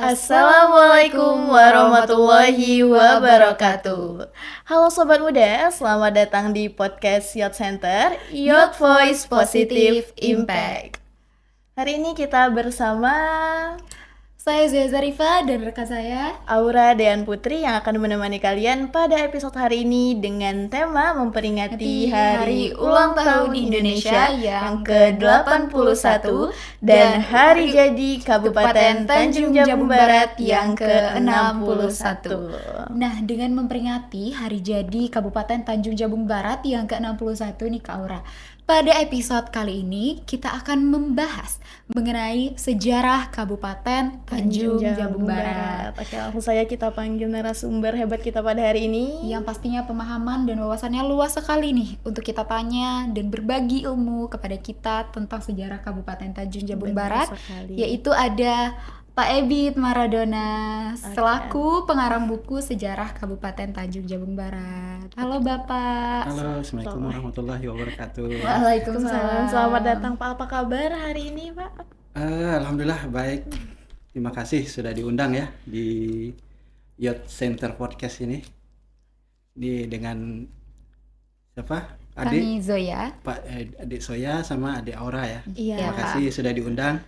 Assalamualaikum warahmatullahi wabarakatuh. Halo Sobat Muda, selamat datang di podcast Youth Center, Youth Voice Positive Impact. Hari ini kita bersama Saya Zia Zarifa dan rekan saya Aura Dean Putri yang akan menemani kalian pada episode hari ini dengan tema memperingati Hari Ulang Tahun Indonesia yang ke-81 dan Hari Jadi Kabupaten Tanjung Jabung Barat yang ke-61. Nah, dengan memperingati Hari Jadi Kabupaten Tanjung Jabung Barat yang ke-61 nih Kak Aura. Pada episode kali ini kita akan membahas mengenai sejarah Kabupaten Tanjung Jabung Barat. Oke, langsung saja kita panggil narasumber hebat kita pada hari ini. Yang pastinya pemahaman dan wawasannya luas sekali nih untuk kita tanya dan berbagi ilmu kepada kita tentang sejarah Kabupaten Tanjung Jabung Benar Barat, sekali. yaitu ada Pak Ebit Maradona selaku pengarang buku Sejarah Kabupaten Tanjung Jabung Barat. Halo Bapak. Halo, Assalamualaikum warahmatullahi wabarakatuh. Waalaikumsalam. Selamat datang Pak. Apa kabar hari ini Pak? Alhamdulillah baik. Terima kasih sudah diundang ya di Youth Center Podcast ini. Dengan siapa? Kami Zoya. Adik Soya sama adik Aura ya. Iya. Terima kasih sudah diundang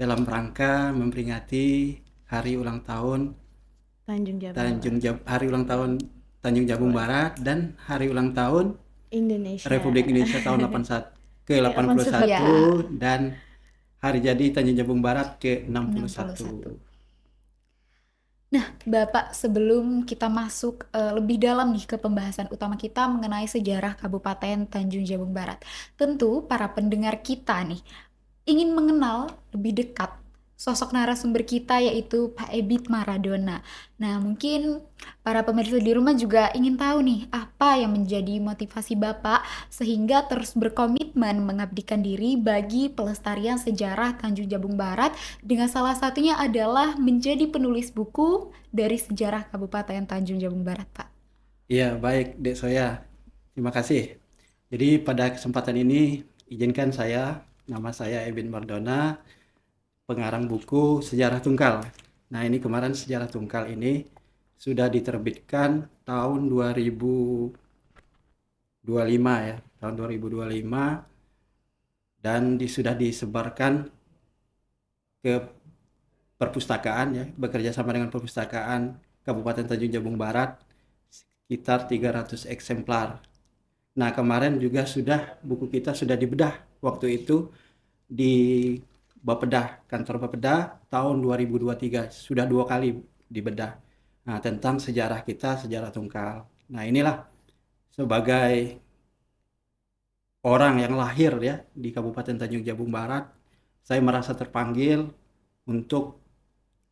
dalam rangka memperingati Hari Ulang Tahun Hari Ulang Tahun Tanjung Jabung Barat dan Hari Ulang Tahun Indonesia. Republik Indonesia tahun 81 ke-81 Ya. dan Hari Jadi Tanjung Jabung Barat ke-61. Nah, Bapak, sebelum kita masuk lebih dalam nih ke pembahasan utama kita mengenai sejarah Kabupaten Tanjung Jabung Barat, tentu para pendengar kita nih ingin mengenal lebih dekat sosok narasumber kita yaitu Pak Ebit Maradona. Nah, mungkin para pemirsa di rumah juga ingin tahu nih apa yang menjadi motivasi Bapak sehingga terus berkomitmen mengabdikan diri bagi pelestarian sejarah Tanjung Jabung Barat dengan salah satunya adalah menjadi penulis buku dari sejarah Kabupaten Tanjung Jabung Barat, Pak. Iya, baik Dek Soya. Terima kasih. Jadi pada kesempatan ini izinkan nama saya Ebit Maradona, pengarang buku Sejarah Tungkal. Nah, ini kemarin Sejarah Tungkal ini sudah diterbitkan tahun 2025 ya, tahun 2025 dan sudah disebarkan ke perpustakaan ya, bekerja sama dengan perpustakaan Kabupaten Tanjung Jabung Barat sekitar 300 eksemplar. Nah, kemarin juga buku kita sudah dibedah waktu itu di Bapeda, kantor Bapeda tahun 2023 sudah 2 kali dibedah. Nah, tentang sejarah kita, sejarah Tungkal. Nah, inilah sebagai orang yang lahir ya di Kabupaten Tanjung Jabung Barat, saya merasa terpanggil untuk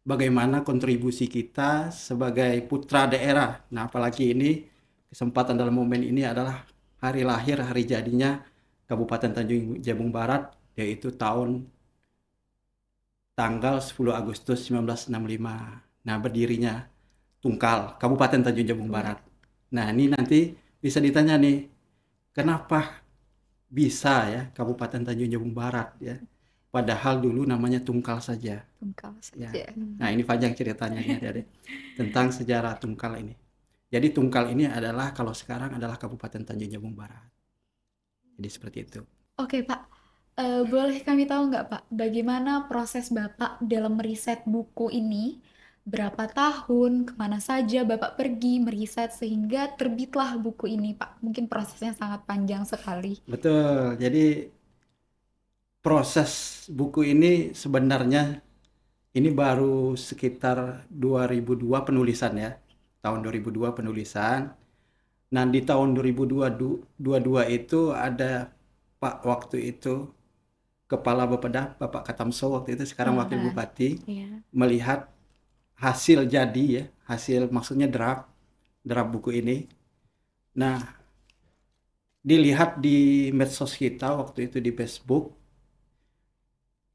bagaimana kontribusi kita sebagai putra daerah. Nah, apalagi ini kesempatan dalam momen ini adalah hari lahir, hari jadinya Kabupaten Tanjung Jabung Barat, yaitu tanggal 10 Agustus 1965. Nah, berdirinya Tungkal, Kabupaten Tanjung Jabung Barat. Nah, ini nanti bisa ditanya nih, kenapa bisa ya Kabupaten Tanjung Jabung Barat ya? Padahal dulu namanya Tungkal saja. Tungkal saja. Ya. Nah, ini panjang ceritanya ya, tentang sejarah Tungkal ini. Jadi Tungkal ini adalah kalau sekarang adalah Kabupaten Tanjung Jabung Barat. Jadi seperti itu. Oke, Pak. Boleh kami tahu nggak, Pak, bagaimana proses Bapak dalam meriset buku ini? Berapa tahun, kemana saja Bapak pergi meriset sehingga terbitlah buku ini, Pak? Mungkin prosesnya sangat panjang sekali. Betul. Jadi proses buku ini sebenarnya ini baru sekitar 2002 penulisan ya. Tahun 2002 penulisan. Nah, di tahun 2022 itu ada Pak waktu itu Kepala Bapeda, Bapak Katamso waktu itu, sekarang Wakil Bupati, melihat hasil jadi ya, hasil maksudnya draft buku ini. Nah, dilihat di medsos kita waktu itu di Facebook.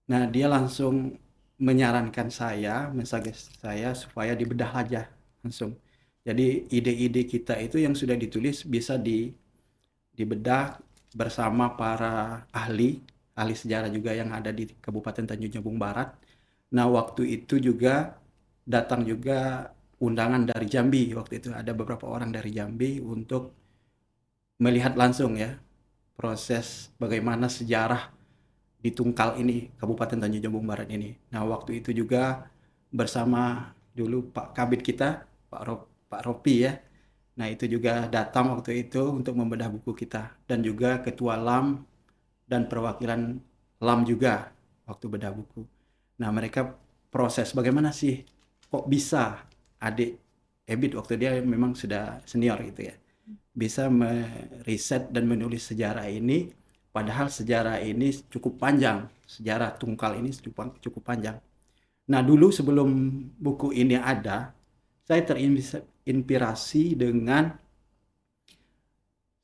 Nah, dia langsung menyarankan mensuggest saya supaya dibedah aja langsung. Jadi ide-ide kita itu yang sudah ditulis bisa dibedah bersama para ahli sejarah juga yang ada di Kabupaten Tanjung Jabung Barat. Nah, waktu itu juga datang juga undangan dari Jambi. Waktu itu ada beberapa orang dari Jambi untuk melihat langsung ya proses bagaimana sejarah di Tungkal ini, Kabupaten Tanjung Jabung Barat ini. Nah, waktu itu juga bersama dulu Pak Kabid kita, Pak Ropi ya. Nah, itu juga datang waktu itu untuk membedah buku kita. Dan juga Ketua LAM dan perwakilan LAM juga waktu bedah buku. Nah, mereka proses bagaimana sih kok bisa adik Ebit waktu dia memang sudah senior gitu ya, bisa meriset dan menulis sejarah ini, padahal sejarah ini cukup panjang, sejarah Tungkal ini cukup panjang. Nah, dulu sebelum buku ini ada, saya terinspirasi dengan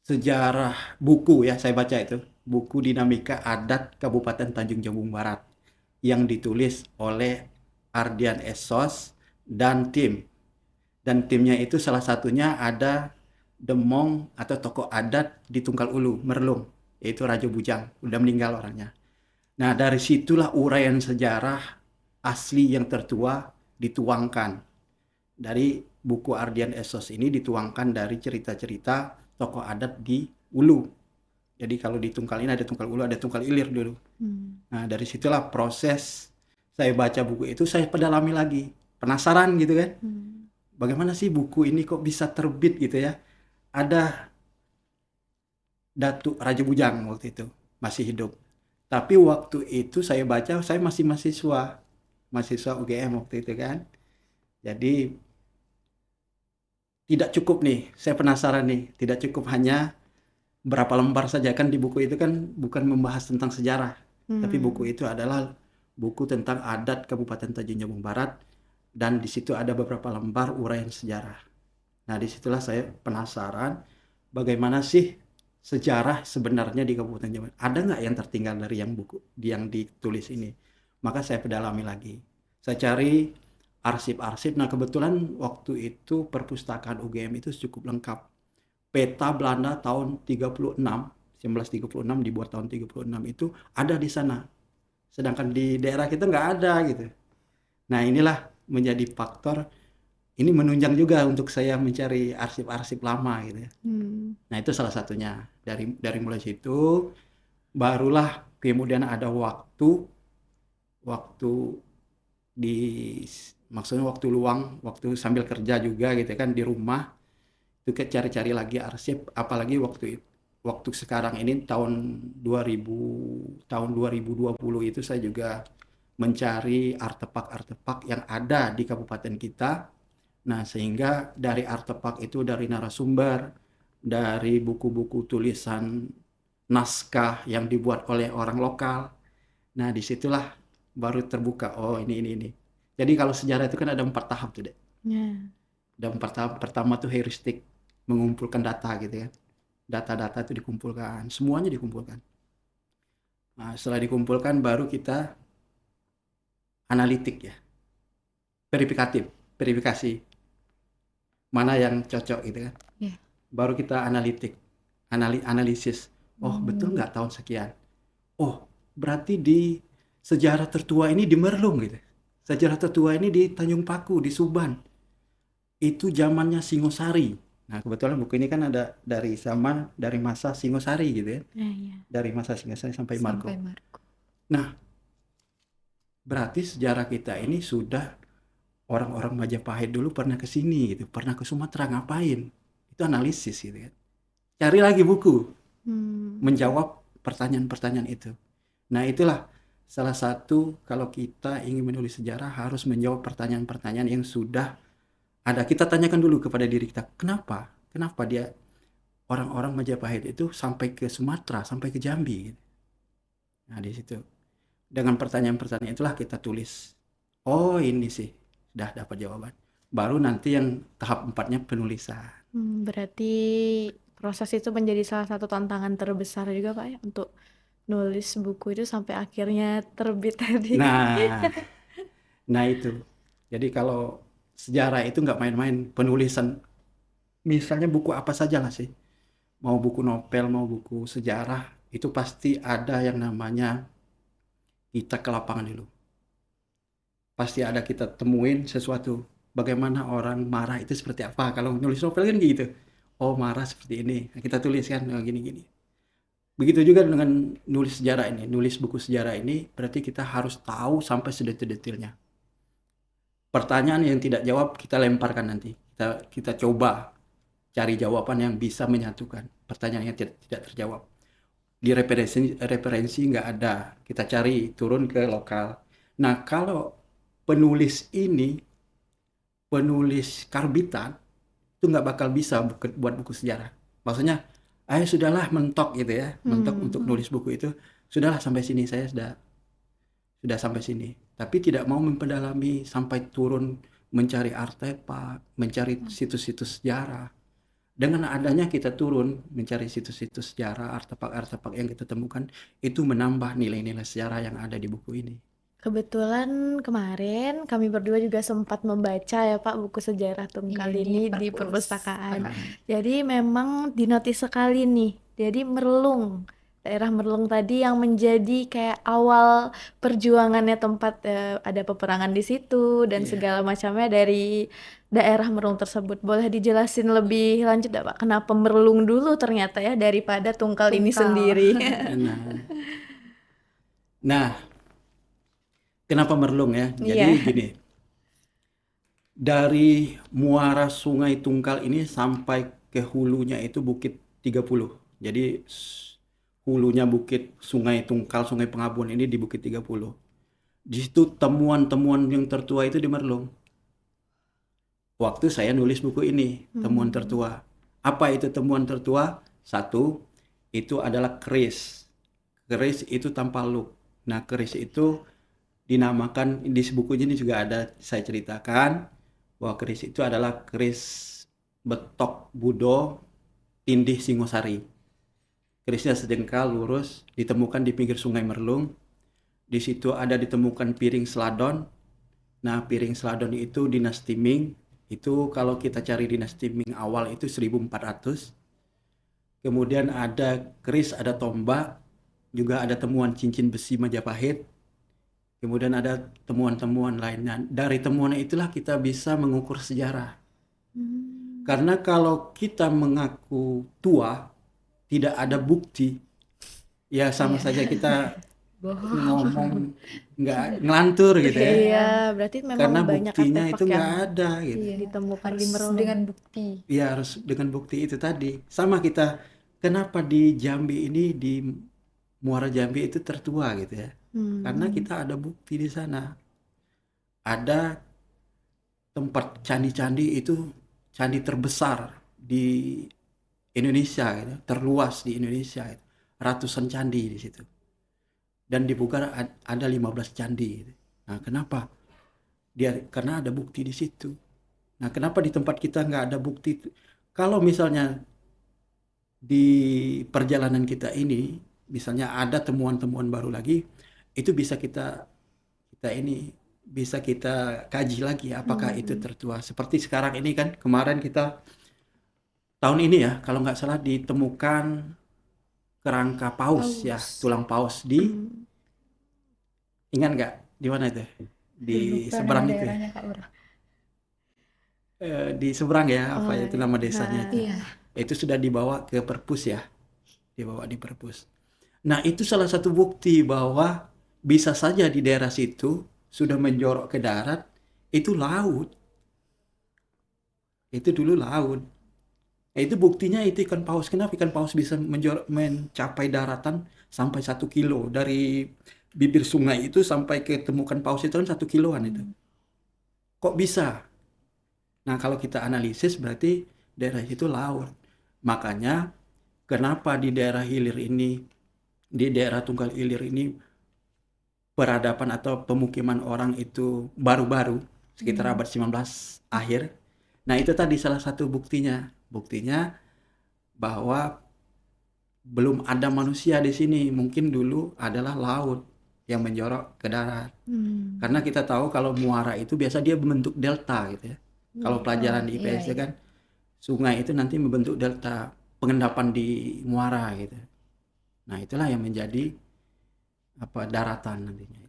sejarah buku ya, saya baca itu, buku Dinamika Adat Kabupaten Tanjung Jabung Barat yang ditulis oleh Ardian Esos dan tim. Dan timnya itu salah satunya ada Demong atau tokoh adat di Tungkal Ulu, Merlung, yaitu Raja Bujang, udah meninggal orangnya. Nah, dari situlah uraian sejarah asli yang tertua dituangkan. Dari buku Ardian Esos ini dituangkan dari cerita-cerita tokoh adat di Ulu. Jadi kalau di Tungkal ini ada Tungkal Ulu, ada Tungkal Ilir dulu. Nah, dari situlah proses saya baca buku itu, saya pedalami lagi. Penasaran gitu kan. Bagaimana sih buku ini kok bisa terbit gitu ya. Ada Datuk Raja Bujang waktu itu masih hidup. Tapi waktu itu saya baca, saya masih mahasiswa UGM waktu itu kan. Jadi tidak cukup nih, saya penasaran nih, tidak cukup hanya berapa lembar saja kan. Di buku itu kan bukan membahas tentang sejarah, tapi buku itu adalah buku tentang adat Kabupaten Tanjung Jabung Barat, dan di situ ada beberapa lembar uraian sejarah. Nah, disitulah saya penasaran bagaimana sih sejarah sebenarnya di Kabupaten Jabung. Ada nggak yang tertinggal dari yang ditulis ini? Maka saya pedalami lagi. Saya cari arsip-arsip. Nah, kebetulan waktu itu perpustakaan UGM itu cukup lengkap. Peta Belanda tahun 1936 dibuat tahun 36 itu ada di sana. Sedangkan di daerah kita nggak ada gitu. Nah, inilah menjadi faktor ini menunjang juga untuk saya mencari arsip-arsip lama gitu ya. Nah, itu salah satunya. Dari mulai situ barulah kemudian ada waktu maksudnya waktu luang, waktu sambil kerja juga gitu kan di rumah, itu cari-cari lagi arsip, apalagi waktu sekarang ini tahun 2020 itu saya juga mencari artefak-artefak yang ada di kabupaten kita. Nah, sehingga dari artefak itu, dari narasumber, dari buku-buku tulisan naskah yang dibuat oleh orang lokal. Nah, disitulah baru terbuka, oh ini. Jadi kalau sejarah itu kan ada 4 tahap tuh, Dek. Ada 4 tahap. Pertama tuh heuristik, mengumpulkan data gitu ya. Data-data itu dikumpulkan, semuanya dikumpulkan. Nah, setelah dikumpulkan baru kita analitik ya. Verifikasi. Mana yang cocok gitu kan. Baru kita analisis. Oh, betul nggak tahun sekian? Oh, berarti di sejarah tertua ini di Merlung gitu. Sejarah tertua ini di Tanjung Paku, di Suban. Itu zamannya Singosari. Nah, kebetulan buku ini kan ada dari masa Singosari gitu ya. Dari masa Singosari sampai Margo. Nah, berarti sejarah kita ini sudah orang-orang Majapahit dulu pernah ke sini gitu, pernah ke Sumatera ngapain? Itu analisis gitu kan. Cari lagi buku. Menjawab pertanyaan-pertanyaan itu. Nah, itulah salah satu kalau kita ingin menulis sejarah harus menjawab pertanyaan-pertanyaan yang sudah ada. Kita tanyakan dulu kepada diri kita, kenapa dia orang-orang Majapahit itu sampai ke Sumatera, sampai ke Jambi gitu. Nah, di situ dengan pertanyaan-pertanyaan itulah kita tulis. Oh, ini sih sudah dapat jawaban. Baru nanti yang tahap 4-nya penulisan. Berarti proses itu menjadi salah satu tantangan terbesar juga, Pak, ya, untuk nulis buku itu sampai akhirnya terbit tadi. Nah itu. Jadi kalau sejarah itu nggak main-main. Penulisan, misalnya buku apa saja lah sih. Mau buku novel, mau buku sejarah, itu pasti ada yang namanya kita ke lapangan dulu. pasti ada kita temuin sesuatu. Bagaimana orang marah itu seperti apa? Kalau nulis novel kan gitu. Oh, marah seperti ini. Nah, kita tulis kan gini-gini. Begitu juga dengan nulis sejarah ini, nulis buku sejarah ini berarti kita harus tahu sampai sedetil-detilnya. Pertanyaan yang tidak jawab kita lemparkan nanti. Kita coba cari jawaban yang bisa menyatukan pertanyaan yang tidak terjawab. Di referensi nggak ada, kita cari turun ke lokal. Nah, kalau penulis karbitan itu nggak bakal bisa buat buku sejarah. Maksudnya, sudahlah mentok gitu ya, mentok untuk nulis buku itu, sudahlah sampai sini, saya sudah sampai sini. Tapi tidak mau memperdalami sampai turun mencari artefak, mencari situs-situs sejarah. Dengan adanya kita turun mencari situs-situs sejarah, artefak-artefak yang kita temukan, itu menambah nilai-nilai sejarah yang ada di buku ini. Kebetulan kemarin kami berdua juga sempat membaca ya Pak buku sejarah Tungkal Iya, ini di perpustakaan. Jadi memang dinotis sekali nih. Jadi Merlung, daerah Merlung tadi yang menjadi kayak awal perjuangannya tempat ada peperangan di situ dan segala macamnya dari daerah Merlung tersebut. Boleh dijelasin lebih lanjut Pak, kenapa Merlung dulu ternyata ya daripada Tungkal ini sendiri? Nah, kenapa Merlung ya? Jadi gini, dari muara Sungai Tungkal ini sampai ke hulunya itu Bukit 30. Jadi hulunya Bukit Sungai Tungkal, Sungai Pengabun ini di Bukit 30. Di situ temuan-temuan yang tertua itu di Merlung. Waktu saya nulis buku ini, temuan tertua. Apa itu temuan tertua? Satu, itu adalah keris. Keris itu tanpa luk. Nah, keris itu dinamakan, di buku ini juga ada saya ceritakan bahwa keris itu adalah keris betok Budo Tindih Singosari. Kerisnya sejengkal lurus, ditemukan di pinggir Sungai Merlung. Di situ ada ditemukan piring seladon. Nah, piring seladon itu dinasti Ming. Itu kalau kita cari dinasti Ming awal itu 1400. Kemudian ada keris, ada tombak, juga ada temuan cincin besi Majapahit. Kemudian ada temuan-temuan lainnya. Dari temuan itulah kita bisa mengukur sejarah. Karena kalau kita mengaku tua, tidak ada bukti, ya sama saja kita ngomong nggak ngelantur gitu ya. Iya, berarti memang Karena banyak buktinya artefak itu yang nggak ada gitu. ditemukan di Harus Merlung. dengan bukti. Ya harus dengan bukti itu tadi. Sama kita, kenapa di Jambi ini, di Muara Jambi itu tertua gitu ya. Karena kita ada bukti di sana. Ada tempat candi-candi itu, candi terbesar di Indonesia gitu, terluas di Indonesia itu. Ratusan candi di situ. Dan di Bugar ada 15 candi gitu. Nah, kenapa? Karena ada bukti di situ. Nah, kenapa di tempat kita nggak ada bukti? Kalau misalnya di perjalanan kita ini, misalnya ada temuan-temuan baru lagi, itu bisa kita kaji lagi apakah itu tertua. Seperti sekarang ini kan, kemarin kita tahun ini ya, kalau nggak salah ditemukan kerangka paus ya, tulang paus di ingat nggak di mana itu? Di seberang itu. Di seberang ya, apa itu nama desanya itu. Itu sudah dibawa ke perpus ya. Dibawa di perpus. Nah, itu salah satu bukti bahwa bisa saja di daerah situ sudah menjorok ke darat, itu laut. Itu dulu laut. Itu buktinya itu ikan paus. Kenapa ikan paus bisa mencapai daratan sampai 1 kilo dari bibir sungai itu sampai ke temukan paus itu kan 1 kiloan itu. Kok bisa? Nah, kalau kita analisis berarti daerah itu laut. Makanya kenapa di daerah hilir ini, di daerah Tunggal Ilir ini peradaban atau pemukiman orang itu baru-baru sekitar abad 19 akhir. Nah, itu tadi salah satu buktinya. Buktinya bahwa belum ada manusia di sini. Mungkin dulu adalah laut yang menjorok ke darat. Karena kita tahu kalau muara itu biasa dia membentuk delta gitu ya. Kalau pelajaran di IPS kan sungai itu nanti membentuk delta, pengendapan di muara gitu. Nah, itulah yang menjadi daratan nantinya.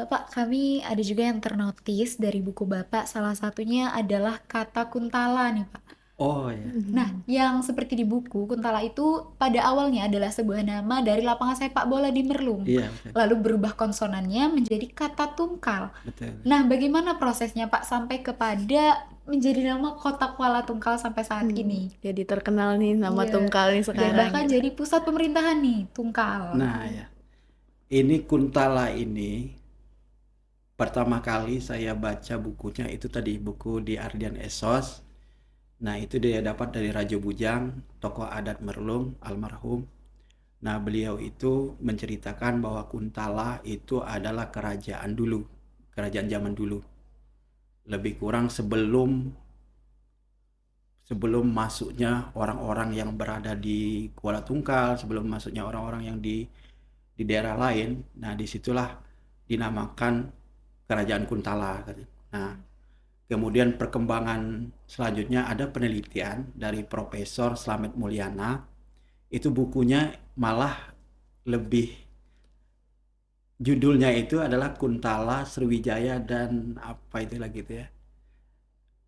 Pak, kami ada juga yang ternotis dari buku Bapak, salah satunya adalah kata kuntala nih, Pak. Oh ya. Nah, yang seperti di buku, kuntala itu pada awalnya adalah sebuah nama dari lapangan sepak bola di Merlung. Iya, betul. Lalu berubah konsonannya menjadi kata tungkal. Betul. Nah, bagaimana prosesnya, Pak, sampai kepada menjadi nama Kota Kuala Tungkal sampai saat ini? Jadi terkenal nih nama Iya. Tungkal nih Dan sekarang. bahkan jadi pusat pemerintahan nih, Tungkal. Nah ya, ini Kuntala ini pertama kali saya baca bukunya itu tadi buku di Ardian Esos. Nah itu dia dapat dari Rajo Bujang, tokoh adat Merlung, almarhum. Nah beliau itu menceritakan bahwa Kuntala itu adalah kerajaan dulu, kerajaan zaman dulu. Lebih kurang sebelum masuknya orang-orang yang berada di Kuala Tungkal, sebelum masuknya orang-orang yang di daerah lain. Nah disitulah dinamakan kerajaan Kuntala. Nah kemudian perkembangan selanjutnya ada penelitian dari Profesor Slamet Mulyana, itu bukunya malah lebih, judulnya itu adalah Kuntala, Sriwijaya dan apa itu lagi itu ya.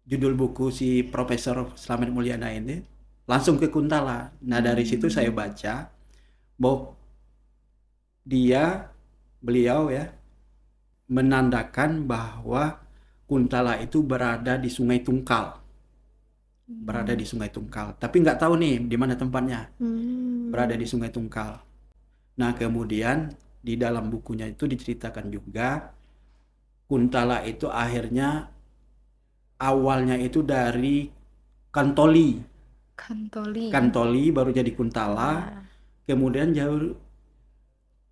Judul buku si Profesor Slamet Mulyana ini langsung ke Kuntala. Nah dari situ saya baca bahwa beliau ya menandakan bahwa Kuntala itu berada di Sungai Tungkal. Berada di Sungai Tungkal. Tapi nggak tahu nih di mana tempatnya. Berada di Sungai Tungkal. Nah kemudian di dalam bukunya itu diceritakan juga Kuntala itu akhirnya awalnya itu dari Kantoli. Kantoli baru jadi Kuntala. Kemudian jauh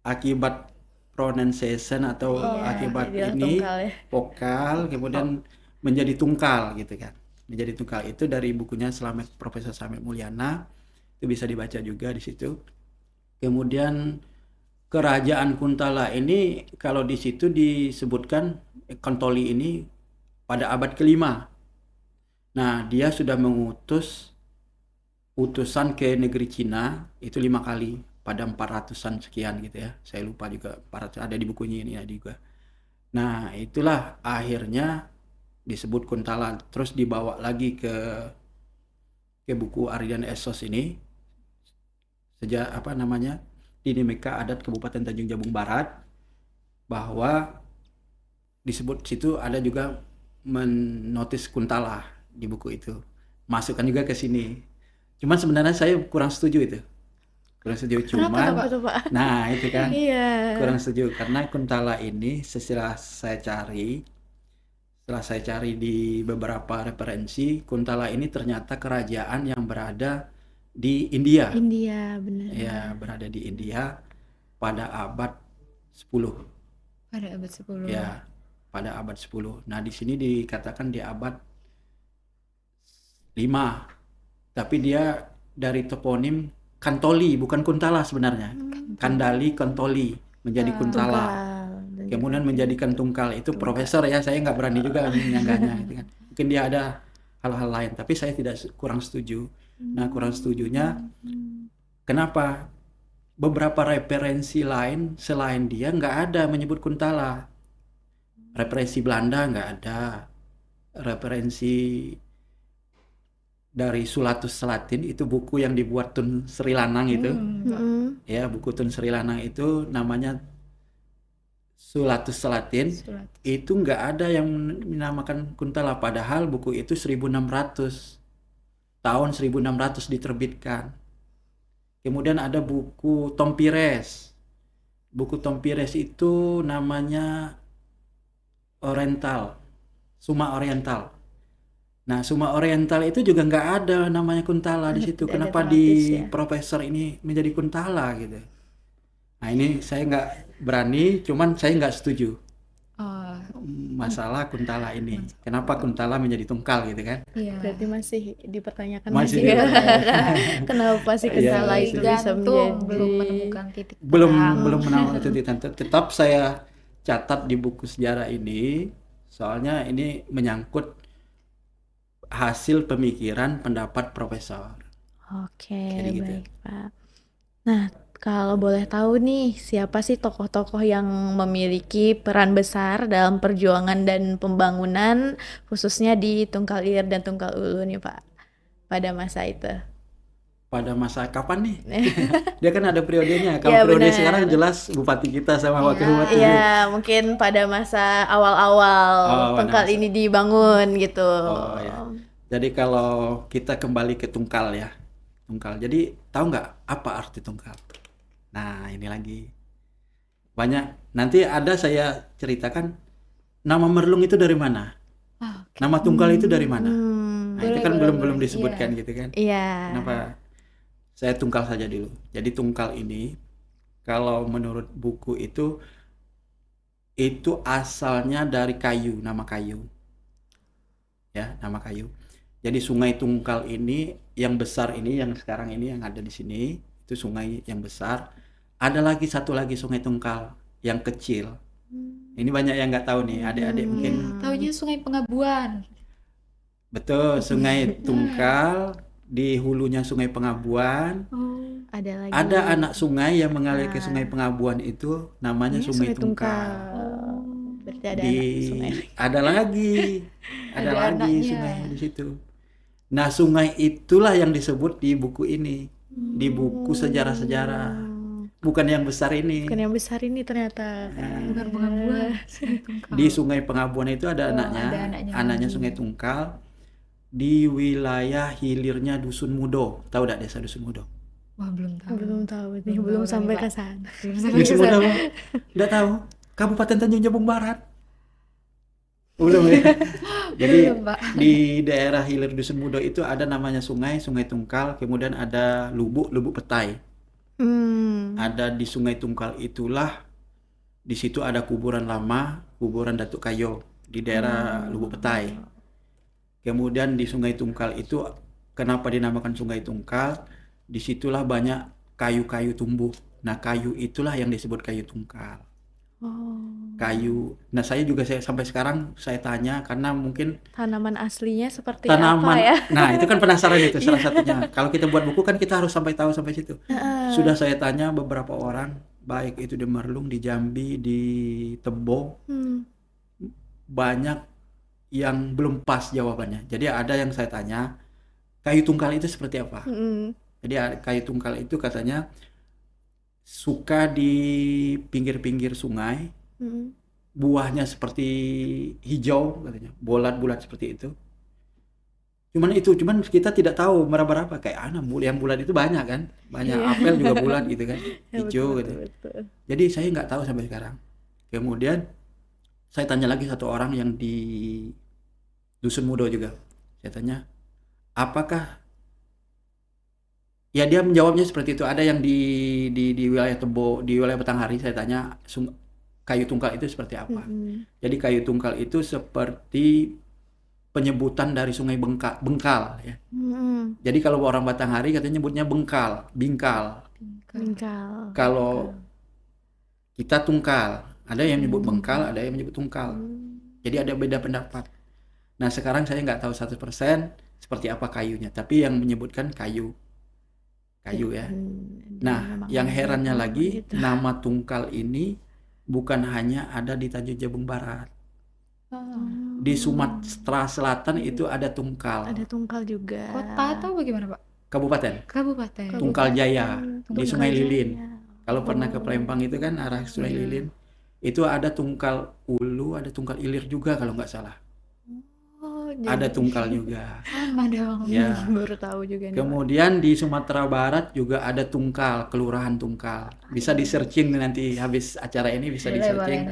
akibat pronunciation atau akibat ini Tungkal ya. vokal kemudian menjadi Tungkal gitu kan. Menjadi Tungkal itu dari bukunya Profesor Slamet Mulyana, itu bisa dibaca juga di situ. Kemudian kerajaan Kuntala ini kalau di situ disebutkan Kantoli ini pada abad kelima. Nah dia sudah mengutus utusan ke negeri Cina itu 5 kali pada 400-an sekian gitu ya. Saya lupa juga 400, ada di bukunya ini ya juga. Nah, itulah akhirnya disebut Kuntala, terus dibawa lagi ke buku Ardian Esos ini. Sejak Dinamika Adat Kabupaten Tanjung Jabung Barat, bahwa disebut situ ada juga menotis Kuntala di buku itu. Masukkan juga ke sini. Cuman sebenarnya saya kurang setuju itu. Kurang setuju cuman Pak? nah itu kan Iya. kurang setuju karena Kuntala ini setelah saya cari di beberapa referensi, Kuntala ini ternyata kerajaan yang berada di India. India, benar. Ya, berada di India pada abad 10. Pada abad 10. Ya, pada abad 10. Nah, di sini dikatakan di abad 5. Tapi dia dari toponim Kantoli, bukan Kuntala sebenarnya. Kandali, Kantoli, menjadi Kuntala. Kemudian menjadikan Tungkal. Itu profesor ya, saya nggak berani juga menyanggahnya. Gitu kan. Mungkin dia ada hal-hal lain, tapi saya kurang setuju. Nah, kurang setujunya, kenapa? Beberapa referensi lain selain dia nggak ada menyebut Kuntala. Referensi Belanda nggak ada. Referensi dari Sulatus Selatin, itu buku yang dibuat Tun Sri Lanang itu. Ya, buku Tun Sri Lanang itu namanya Sulatus Selatin. Itu nggak ada yang menamakan Kuntala, padahal buku itu 1600. Tahun 1600 diterbitkan. Kemudian ada buku Tom Pires. Buku Tom Pires itu namanya Oriental, Suma Oriental. Nah, Suma Oriental itu juga nggak ada namanya Kuntala di situ. Kenapa di profesor ini menjadi Kuntala gitu? Nah, ini saya nggak berani, cuman saya nggak setuju masalah Kuntala ini. Kenapa Kuntala menjadi Tungkal gitu kan? Iya. Berarti masih dipertanyakan Masih ya. dipertanyakan. Kenapa sih Kuntala Iya, itu bisa Gantung, menjadi belum menemukan titik belum terang. menemukan titik terang. Tetap saya catat di buku sejarah ini, soalnya ini menyangkut hasil pemikiran pendapat profesor. Oke, Jadi gitu. baik Pak. Nah, Kalau boleh tahu nih, siapa sih tokoh-tokoh yang memiliki peran besar dalam perjuangan dan pembangunan khususnya di Tunggal Ilir dan Tunggal Ulu nih Pak pada masa itu? Pada masa kapan nih? Dia kan ada periodenya. Kalau Ya periode benar. sekarang jelas bupati kita sama wakil bupati. Ya mungkin pada masa awal-awal Oh, Tunggal nah, ini dibangun gitu. Oh ya. Jadi kalau kita kembali ke Tungkal ya. Tungkal. Jadi tahu nggak apa arti Tungkal? Nah, ini lagi. Banyak. Nanti ada saya ceritakan nama Merlung itu dari mana? Ah, oke. Nama Tungkal itu dari mana? Hmm, Nah, itu Boleh, kan boleh, belum boleh. disebutkan gitu kan. iya. Kenapa? Saya Tungkal saja dulu. Jadi Tungkal ini kalau menurut buku itu asalnya dari kayu, nama kayu. Ya, nama kayu. Jadi Sungai Tungkal ini yang besar ini, yang sekarang ini yang ada di sini, itu sungai yang besar. Ada lagi satu lagi Sungai Tungkal yang kecil. Ini banyak yang nggak tahu nih, adik-adik mungkin. Taunya Sungai Pengabuan. Betul, Sungai Tungkal di hulunya Sungai Pengabuan. Oh, Ada lagi. Ada anak sungai yang mengalir ke Sungai Pengabuan itu namanya Ini Sungai Tungkal. Berarti ada Di anak sungai. ada lagi, ada Ada lagi anaknya. sungai di situ. Nah, sungai itulah yang disebut di buku ini, di buku sejarah-sejarah. Bukan yang besar ini. Bukan yang besar ini ternyata. bukan Pengabuan, Sungai Tungkal. Di Sungai Pengabuan itu ada anaknya, ada anaknya anaknya lagi. Sungai Tungkal di wilayah hilirnya Dusun Mudo. Tahu tidak desa Dusun Mudo? Wah, belum tahu. Belum tahu nih, Belum belum tahu sampai nih, ke Pak. sana. Belum sampai Dusun ke Mudo sana. Tidak tahu. Kabupaten Tanjung Jabung Barat. Belum ya. Jadi Belum, Pak. di daerah hilir Dusun Mudo itu ada namanya Sungai Tungkal, kemudian ada Lubuk Petai. Ada di Sungai Tungkal itulah, di situ ada kuburan lama, kuburan Datuk Kayo di daerah Lubuk Petai. Kemudian di Sungai Tungkal itu kenapa dinamakan Sungai Tungkal? Disitulah banyak kayu-kayu tumbuh. Nah, kayu itulah yang disebut kayu tungkal. Kayu. Nah, saya sampai sekarang saya tanya karena mungkin Tanaman aslinya seperti tanaman. apa ya? Nah, itu kan penasaran itu salah satunya. Kalau kita buat buku kan kita harus sampai tahu sampai situ. Sudah saya tanya beberapa orang, baik itu di Merlung, di Jambi, di Tebo, banyak yang belum pas jawabannya. Jadi ada yang saya tanya, kayu tungkal itu seperti apa? Jadi kayu tungkal itu katanya suka di pinggir-pinggir sungai, buahnya seperti hijau katanya, bulat-bulat seperti itu. Cuman kita tidak tahu meraba-raba kayak yang bulat itu banyak kan, banyak apel juga bulat gitu kan, hijau gitu. Betul. Jadi saya nggak tahu sampai sekarang. Kemudian saya tanya lagi satu orang yang di Dusun Mudo juga. Saya tanya, apakah ya dia menjawabnya seperti itu. Ada yang di wilayah Tebo, di wilayah Batanghari. Saya tanya kayu tungkal itu seperti apa. Jadi kayu tungkal itu seperti penyebutan dari Sungai Bengkal ya. Jadi kalau orang Batanghari katanya nyebutnya bingkal. Kalau kita tungkal, ada yang menyebut bengkal, ada yang menyebut tungkal. Jadi ada beda pendapat. Nah, sekarang saya nggak tahu 100% seperti apa kayunya, tapi yang menyebutkan kayu ya. Nah, yang herannya lagi, nama tungkal ini bukan hanya ada di Tanjung Jabung Barat. Di Sumatera Selatan itu ada tungkal. Ada tungkal juga. Kota atau bagaimana, Pak? Kabupaten. Tungkal Jaya di Sungai Lilin. Kalau pernah ke Palembang itu kan arah Sungai Lilin, itu ada tungkal Ulu, ada tungkal Ilir juga kalau nggak salah. Ada tungkal juga. Sama dong. Ya. Baru tahu juga nih. Kemudian di Sumatera Barat juga ada tungkal, kelurahan Tungkal. Bisa di searching nanti habis acara ini bisa di searching.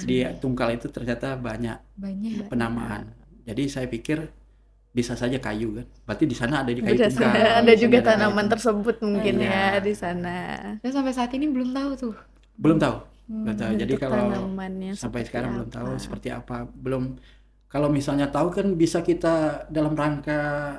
Di Tungkal itu ternyata banyak penamaan. Jadi saya pikir bisa saja kayu kan. Berarti di sana ada di kayu tungkal. Ada juga tanaman tersebut mungkin Iya. ya di sana. Saya sampai saat ini belum tahu tuh. Belum tahu. Jadi Bentuk kalau tanamannya sampai seperti sekarang belum apa. tahu seperti apa. Belum. Kalau misalnya tahu kan bisa kita dalam rangka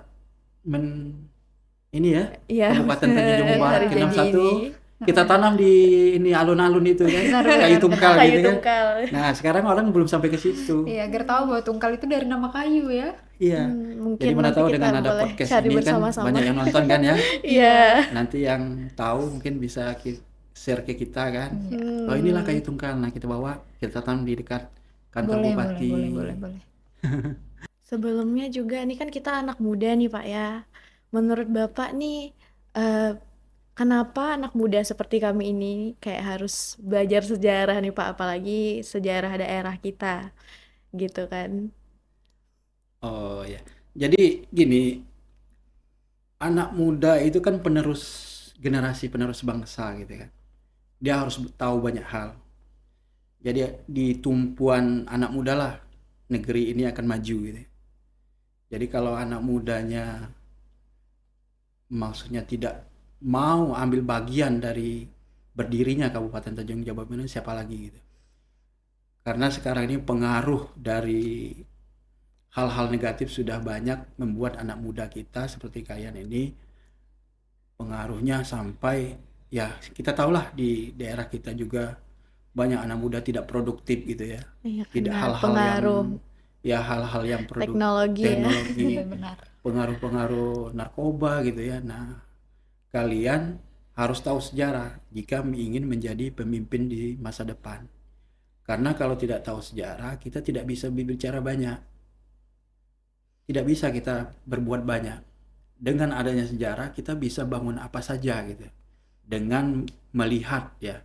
ini ya, Iya. Kabupaten Tanjung Jabung Barat Hari ke-61 janji kita tanam di ini alun-alun itu kan, kayu tungkal Kayu gitu kan. tungkal. Nah, sekarang orang belum sampai ke situ. Iya, agar tahu bahwa tungkal itu dari nama kayu ya. Iya. Mungkin Jadi mana nanti tahu kita dengan ada boleh podcast cari ini kan bersama-sama. banyak yang nonton kan ya. Iya. Nanti yang tahu mungkin bisa share ke kita kan. Iya. Oh inilah kayu tungkal. Nah kita bawa, kita tanam di dekat kantor Boleh, bupati. boleh. Sebelumnya juga nih kan kita anak muda nih Pak ya. Menurut Bapak nih kenapa anak muda seperti kami ini kayak harus belajar sejarah nih Pak, apalagi sejarah daerah kita gitu kan. Oh ya. Jadi gini, anak muda itu kan generasi penerus bangsa gitu kan. Dia harus tahu banyak hal. Jadi di tumpuan anak muda lah negeri ini akan maju gitu. Jadi kalau anak mudanya maksudnya tidak mau ambil bagian dari berdirinya Kabupaten Tanjung Jabung Barat, siapa lagi gitu. Karena sekarang ini pengaruh dari hal-hal negatif sudah banyak membuat anak muda kita seperti kalian ini pengaruhnya sampai ya kita tahulah di daerah kita juga banyak anak muda tidak produktif gitu ya. Iya, Tidak karena hal-hal pengaruh yang teknologi ya. Iya, benar. pengaruh-pengaruh narkoba gitu ya. Nah, kalian harus tahu sejarah jika ingin menjadi pemimpin di masa depan. Karena kalau tidak tahu sejarah, kita tidak bisa berbicara banyak. Tidak bisa kita berbuat banyak. Dengan adanya sejarah, kita bisa bangun apa saja gitu. Dengan melihat ya.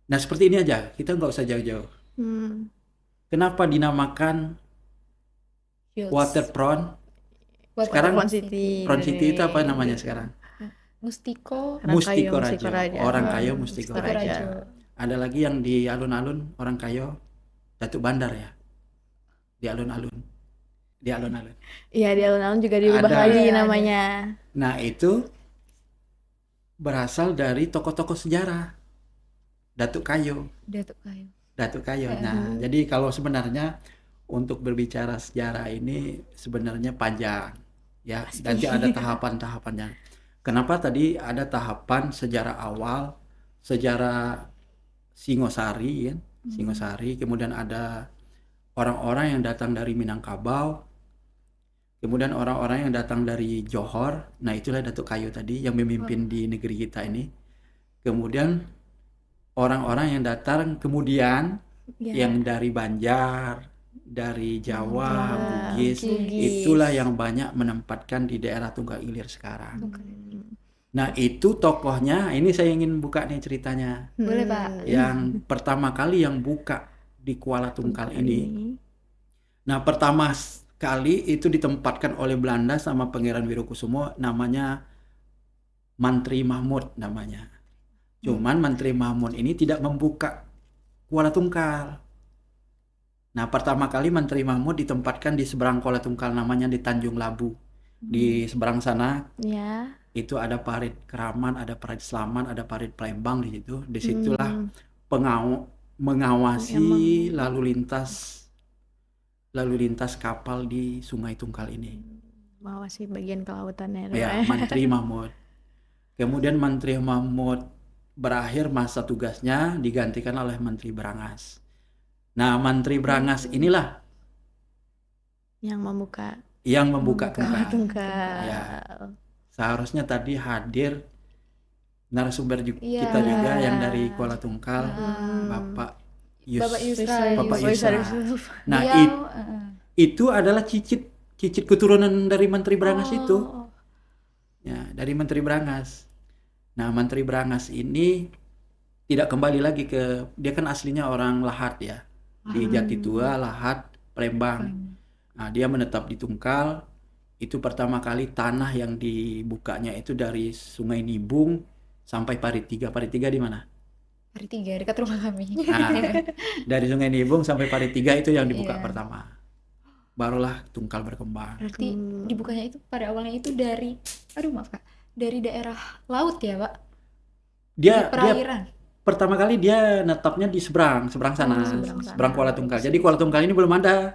Nah, seperti ini aja. Kita nggak usah jauh-jauh. Kenapa dinamakan Hills. waterfront? Sekarang Front City. Front City itu apa namanya sekarang? Mustiko Mustiko Mustiko Rajo. Raja. Orang Kayo Mustiko Mustiko Rajo. Raja. Ada lagi yang di alun-alun Orang Kayo, Datuk Bandar ya. Di alun-alun. Iya, di alun-alun juga dirubah Ada. lagi Iya, namanya. Nah, itu berasal dari tokoh-tokoh sejarah. Datuk Kayo. Datuk Kayo. Nah, jadi kalau sebenarnya untuk berbicara sejarah ini sebenarnya panjang ya. Nanti ada tahapan-tahapannya. Kenapa tadi ada tahapan sejarah awal, sejarah Singosari kan? Singosari, kemudian ada orang-orang yang datang dari Minangkabau, kemudian orang-orang yang datang dari Johor. Nah, itulah Datuk Kayo tadi yang memimpin di negeri kita ini. Kemudian orang-orang yang datang kemudian Ya. yang dari Banjar, dari Jawa, Bugis, Bugis. itulah yang banyak menempatkan di daerah Tunggal Ilir sekarang. Nah, itu tokohnya, ini saya ingin buka nih ceritanya. Boleh, Pak. Yang pertama kali yang buka di Kuala Tungkal ini. Nah, pertama kali itu ditempatkan oleh Belanda sama Pangeran Wirokusumo, namanya Mantri Mahmud namanya. Cuman Mantri Mahmud ini tidak membuka Kuala Tungkal. Nah, pertama kali Mantri Mahmud ditempatkan di seberang Kuala Tungkal, namanya di Tanjung Labu. Di seberang sana Ya. itu ada parit Keramat, ada parit Selamat, ada parit Palembang di situ. Disitulah mengawasi lalu lintas kapal di Sungai Tungkal ini. Mengawasi bagian kelautannya. Ya, Mantri Mahmud. Kemudian Mantri Mahmud berakhir masa tugasnya, digantikan oleh Mantri Brangas. Nah, Mantri Brangas inilah yang membuka Tungkal. Tungkal. Ya. Seharusnya tadi hadir narasumber Iya. kita juga yang dari Kuala Tungkal, Bapak Yusra. Bapak Yusra. Yusra. Nah, Beliau, itu adalah cicit keturunan dari Mantri Brangas itu. Oh. Ya, dari Mantri Brangas. Nah, Mantri Brangas ini tidak kembali lagi dia kan aslinya orang Lahat ya. Di Jatitua, Lahat, Palembang. Nah, dia menetap di Tungkal. Itu pertama kali tanah yang dibukanya itu dari Sungai Nibung sampai Parit 3. Parit 3 di mana? Parit 3 dekat rumah kami. Nah, dari Sungai Nibung sampai Parit 3 itu yang dibuka Iya. pertama. Barulah Tungkal berkembang. Berarti dibukanya itu pada awalnya itu dari dari daerah laut ya, Pak? Dia Perairan. pertama kali dia netapnya di seberang sana, seberang Kuala Tungkal. Jadi Kuala Tungkal ini belum ada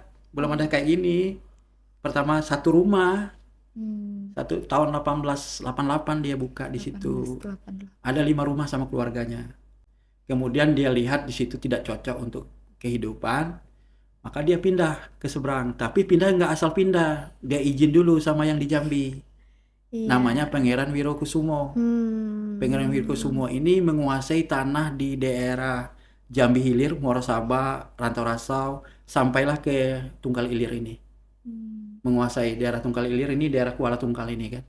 kayak gini. Pertama satu rumah, satu tahun 1888 dia buka di situ. 1888. Ada 5 rumah sama keluarganya. Kemudian dia lihat di situ tidak cocok untuk kehidupan, Maka dia pindah ke seberang. Tapi pindah nggak asal pindah. Dia izin dulu sama yang di Jambi. Iya. Namanya Pangeran Wirokusumo. Pangeran Wirokusumo ini menguasai tanah di daerah Jambi Hilir, Muaro Sabah, Rantau Rasau, sampailah ke Tunggal Ilir ini. Menguasai daerah Tunggal Ilir ini, daerah Kuala Tungkal ini kan.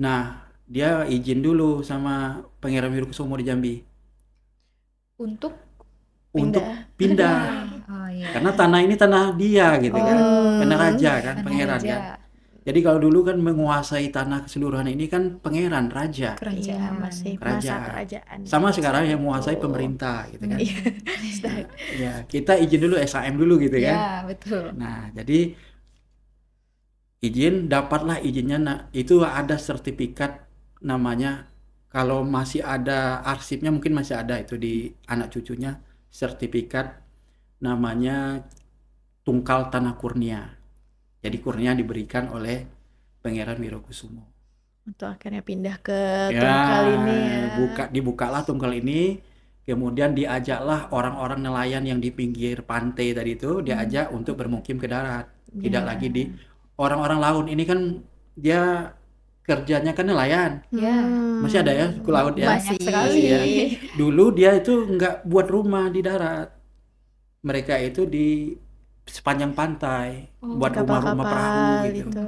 Nah, dia izin dulu sama Pangeran Wirokusumo di Jambi Untuk untuk pindah. oh iya. Karena tanah ini tanah dia gitu kan. Karena raja kan, Tanah pangeran raja. kan. Jadi kalau dulu kan menguasai tanah keseluruhan ini kan pangeran, raja. Iya, Kerajaan. masih Kerajaan. masa kerajaan. Sama sekarang yang menguasai pemerintah gitu kan. Sudah. Ya, kita izin dulu SAM dulu gitu kan. Ya, betul. Nah, jadi dapatlah izinnya. Nah, itu ada sertifikat namanya, kalau masih ada arsipnya mungkin masih ada itu di anak cucunya, sertifikat namanya Tungkal Tanah Kurnia. Jadi kurnia diberikan oleh Pangeran Wirokusumo. Untuk akhirnya pindah ke Tungkal ini ya. Dibukalah Tungkal ini, kemudian diajaklah orang-orang nelayan yang di pinggir pantai tadi itu, diajak untuk bermukim ke darat. Tidak lagi di orang-orang laut ini kan dia kerjanya kan nelayan. Ya. Masih ada ya suku laut ya. Masih sekali. ya. Dulu dia itu nggak buat rumah di darat. Mereka itu di sepanjang pantai buat rumah-rumah perahu gitu.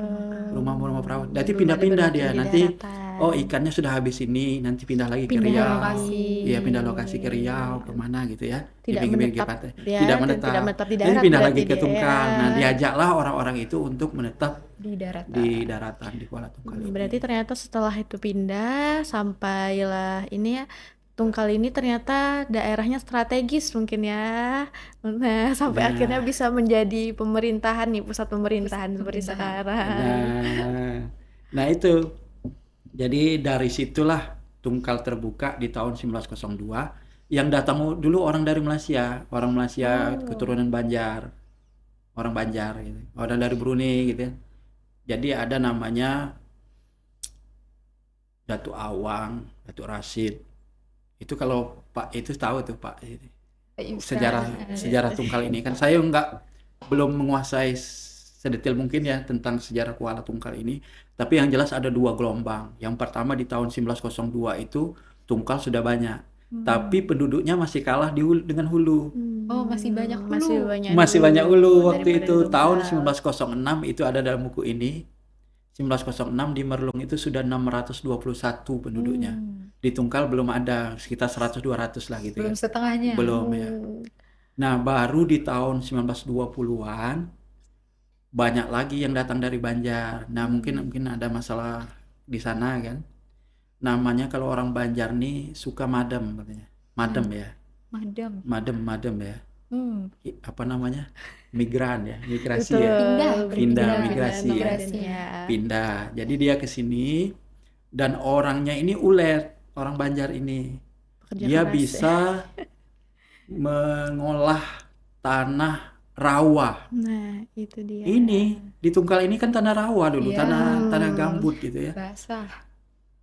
Rumah-rumah perahu. Nanti pindah-pindah dia. Nanti ikannya sudah habis ini, nanti pindah lagi ke Pindah Riau. lokasi. Iya, pindah lokasi ke Riau, kemana gitu ya. Di Tidak pinggir-pinggir menetap. pantai. Ya, Tidak dan menetap. tidak menetap di Nanti darat pindah berarti lagi ke dia. Tungkal. Nah, diajaklah orang-orang itu untuk menetap Di daratan. di daratan di Kuala Tungkal ini. Berarti ternyata setelah itu pindah sampailah ini ya, Tungkal ini ternyata daerahnya strategis mungkin ya. Nah, sampai Nah. akhirnya bisa menjadi pemerintahan nih, pusat pemerintahan seperti sekarang. Nah itu. Jadi dari situlah Tungkal terbuka di tahun 1902. Yang datang dulu orang dari Malaysia, keturunan Banjar, orang Banjar gitu, orang dari Brunei gitu ya. Jadi ada namanya Datuk Awang, Datuk Rashid. Itu kalau Pak itu tahu tuh Pak sejarah Tungkal ini kan saya belum menguasai sedetail mungkin ya tentang sejarah Kuala Tungkal ini, tapi yang jelas ada 2 gelombang. Yang pertama di tahun 1902 itu Tungkal sudah banyak, tapi penduduknya masih kalah dengan Hulu. Oh, masih banyak Hulu. Masih banyak Hulu waktu daripada itu. Tungkal. Tahun 1906 itu ada dalam buku ini. 1906 di Merlung itu sudah 621 penduduknya. Di Tungkal belum ada, sekitar 100-200 lah gitu Belum ya. setengahnya. Belum ya. Nah, baru di tahun 1920-an banyak lagi yang datang dari Banjar. Nah, mungkin ada masalah di sana kan. Namanya kalau orang Banjar nih suka madem katanya. Madem ya. Madem ya. Apa namanya? Migran ya, migrasi ya. Pindah migrasi ya. Pindah. Jadi dia ke sini dan orangnya ini ulet, orang Banjar ini. Dia bisa mengolah tanah rawa. Nah, itu dia. Ini di Tungkal ini kan tanah rawa dulu, tanah gambut gitu ya. Basah.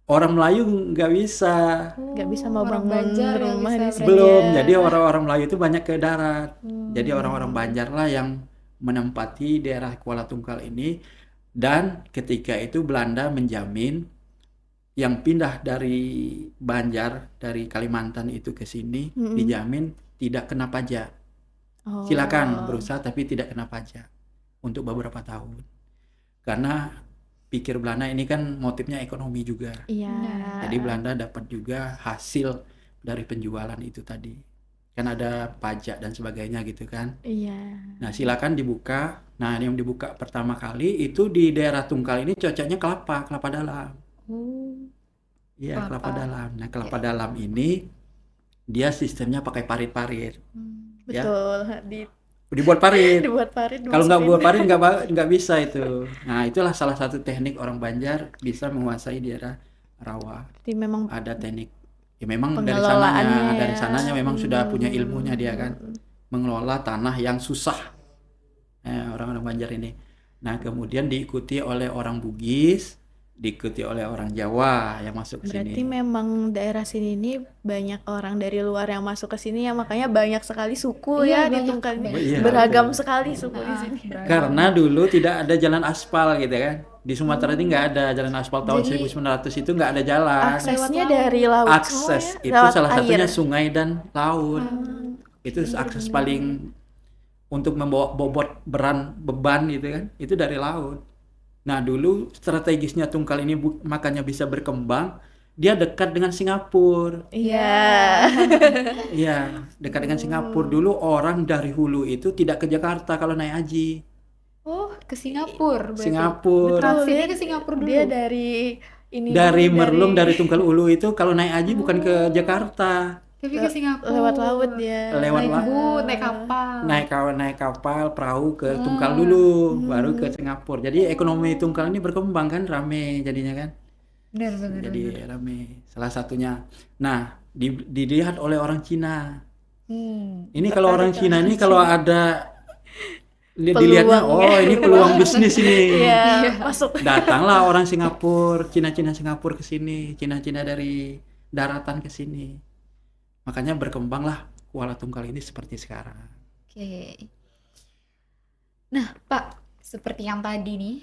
Orang Melayu nggak bisa. Nggak bisa mau orang bangun Banjar yang rumah bisa di sini. Belum. Jadi orang-orang Melayu itu banyak ke darat. Jadi orang-orang Banjar lah yang menempati daerah Kuala Tungkal ini. Dan ketika itu Belanda menjamin yang pindah dari Banjar, dari Kalimantan itu ke sini, dijamin tidak kena pajak. Silakan berusaha tapi tidak kena pajak untuk beberapa tahun. Karena pikir Belanda ini kan motifnya ekonomi juga. Iya. Jadi Belanda dapat juga hasil dari penjualan itu tadi. Kan ada pajak dan sebagainya gitu kan. Iya. Nah, silakan dibuka. Nah, yang dibuka pertama kali itu di daerah Tungkal ini cocoknya kelapa dalam. Iya, kelapa dalam. Nah, kelapa dalam ini dia sistemnya pakai parit-parit. Betul. Dibuat parit. Kalau nggak buat parit nggak bisa itu. Nah, itulah salah satu teknik orang Banjar bisa menguasai daerah rawa. Jadi memang Ada teknik. Ya memang dari pengelolaannya sananya ya. memang sudah punya ilmunya dia kan. Mengelola tanah yang susah. Orang-orang Banjar ini. Nah, kemudian diikuti oleh orang Bugis, diikuti oleh orang Jawa yang masuk ke Berarti sini. memang daerah sini ini banyak orang dari luar yang masuk ke sini ya, makanya banyak sekali suku Iya, ya di banyak, Tungkal ini. Iya, Beragam betul. sekali suku di sini. Karena dulu tidak ada jalan aspal gitu kan. Di Sumatera ini nggak ada jalan aspal. Tahun Jadi, 1900 itu nggak ada jalan. Aksesnya Lewat dari laut semua Akses ya, itu lewat salah satunya air. sungai dan laut. Itu akses paling untuk membawa bobot beban gitu kan. Itu dari laut. Nah, dulu strategisnya Tungkal ini makanya bisa berkembang. Dia dekat dengan Singapura. Iya. Iya, dekat dengan Singapura. Dulu orang dari hulu itu tidak ke Jakarta kalau naik haji. oh, ke Singapura berarti. Singapura. Transitnya ke Singapura dulu. Dia dari ini Dari dulu, Merlung, dari Tungkal Ulu itu kalau naik haji bukan ke Jakarta. Tapi ke Singapura. lewat laut dia. Lewat Naik boot, naik kapal. naik kapal perahu ke Tungkal dulu, baru ke Singapura. Jadi ekonomi Tungkal ini berkembang kan, rame jadinya kan. Benar. Jadi rame. Salah satunya. Nah, dilihat oleh orang Cina. Ini kalau orang Cina ini kalau ada dilihatnya, Peluang ya. ini peluang bisnis ini. Iya, masuk. Datanglah orang Singapura, Cina-Cina Singapura ke sini, Cina-Cina dari daratan ke sini. Makanya berkembanglah Kuala Tungkal ini seperti sekarang. Oke. Nah, Pak, seperti yang tadi nih,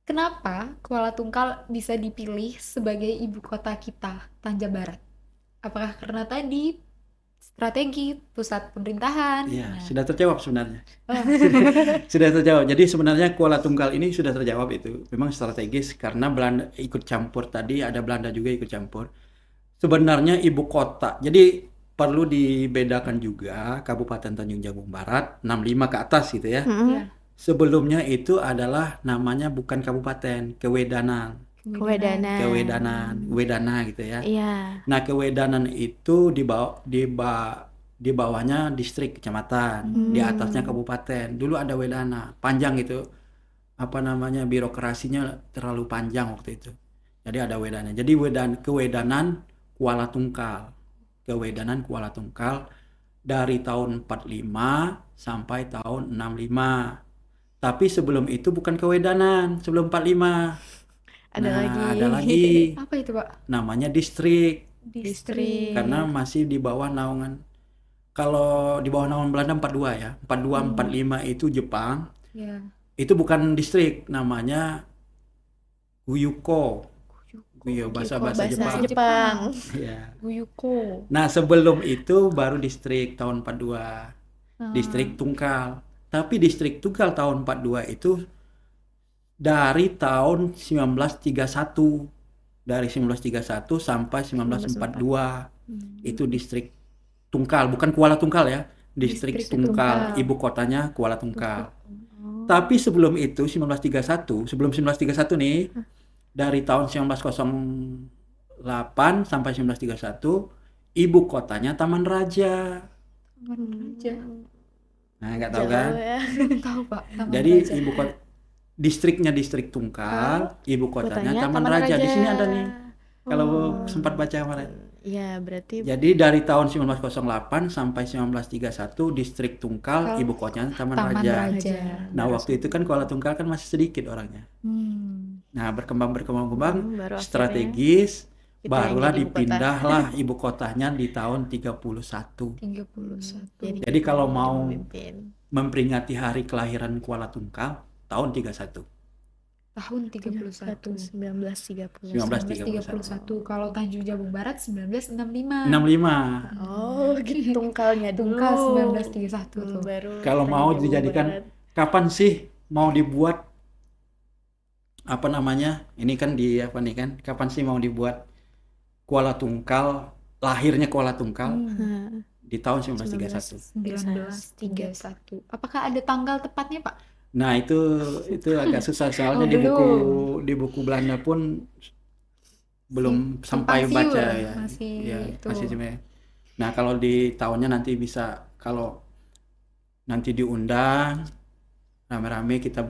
kenapa Kuala Tungkal bisa dipilih sebagai ibu kota kita, Tanja Barat? Apakah karena tadi strategi pusat pemerintahan? Iya, Nah, sudah terjawab sebenarnya. Sudah terjawab. Jadi sebenarnya Kuala Tungkal ini sudah terjawab itu. Memang strategis karena Belanda ikut campur tadi, ada Belanda juga ikut campur. Sebenarnya ibu kota. Jadi perlu dibedakan juga Kabupaten Tanjung Jabung Barat 65 ke atas gitu ya. ya, Sebelumnya itu adalah namanya bukan kabupaten, Kewedanan. Kewedanan. Wedana gitu ya. Iya. Nah, Kewedanan itu di bawahnya distrik kecamatan, di atasnya kabupaten. Dulu ada Wedana, panjang itu. Apa namanya, birokrasinya terlalu panjang waktu itu. Jadi ada Wedana. Jadi Kewedanan Kuala Tungkal. Kewedanan Kuala Tungkal dari tahun 45 sampai tahun 65. Tapi sebelum itu bukan Kewedanan, sebelum 45. Ada Nah, lagi. ada lagi. apa itu, Pak? Namanya distrik. Distrik. Karena masih di bawah naungan. Kalau di bawah naungan Belanda 42 ya. 42, 45 itu Jepang. Ya. Itu bukan distrik, namanya Guyuko. Bahasa Jepang. Ya. Guyuko. Nah, sebelum itu baru distrik tahun 42. Distrik Tungkal. Tapi distrik Tungkal tahun 42 itu dari tahun 1931. Dari 1931 sampai 1942. Itu distrik Tungkal, bukan Kuala Tungkal ya. Distrik Tungkal, ibu kotanya Kuala Tungkal. Tapi sebelum itu 1931, sebelum 1931 nih, dari tahun 1908 sampai 1931, ibu kotanya Taman Raja. Nah, nggak tahu kan? Ya. Belum tahu, Pak. Taman Jadi Raja. ibu kota distriknya distrik Tungkal, ibu kotanya Taman Raja. Di sini ada nih. Kalau sempat baca kemarin. Iya, berarti Jadi dari tahun 1908 sampai 1931 distrik Tungkal, ibu kotanya Taman Raja. Nah, waktu itu kan Kuala Tungkal kan masih sedikit orangnya. Nah, berkembang baru strategis, kita barulah yang jadi ibu kota. dipindahlah ibu kotanya di tahun 31. 31. Jadi kalau mau pemimpin. memperingati hari kelahiran Kuala Tungkal tahun 31. Tahun 31. 1930. 1931. Kalau Tanjung Jabung Barat 1965. 65. Oh, gitu Tungkalnya dulu. Tungkal 1931 tuh. Baru Kalau mau Tanjung dijadikan Barat. kapan sih mau dibuat apa namanya? Ini kan di apa nih kan? Kapan sih mau dibuat Kuala Tungkal, lahirnya Kuala Tungkal di tahun 1931. 1931. Apakah ada tanggal tepatnya, Pak? Nah, itu agak susah soalnya di buku Belanda pun belum sampai Simpang baca siur, ya. masih Ya, itu. masih sebenarnya. Nah, kalau di tahunnya nanti bisa, kalau nanti diundang rame-rame kita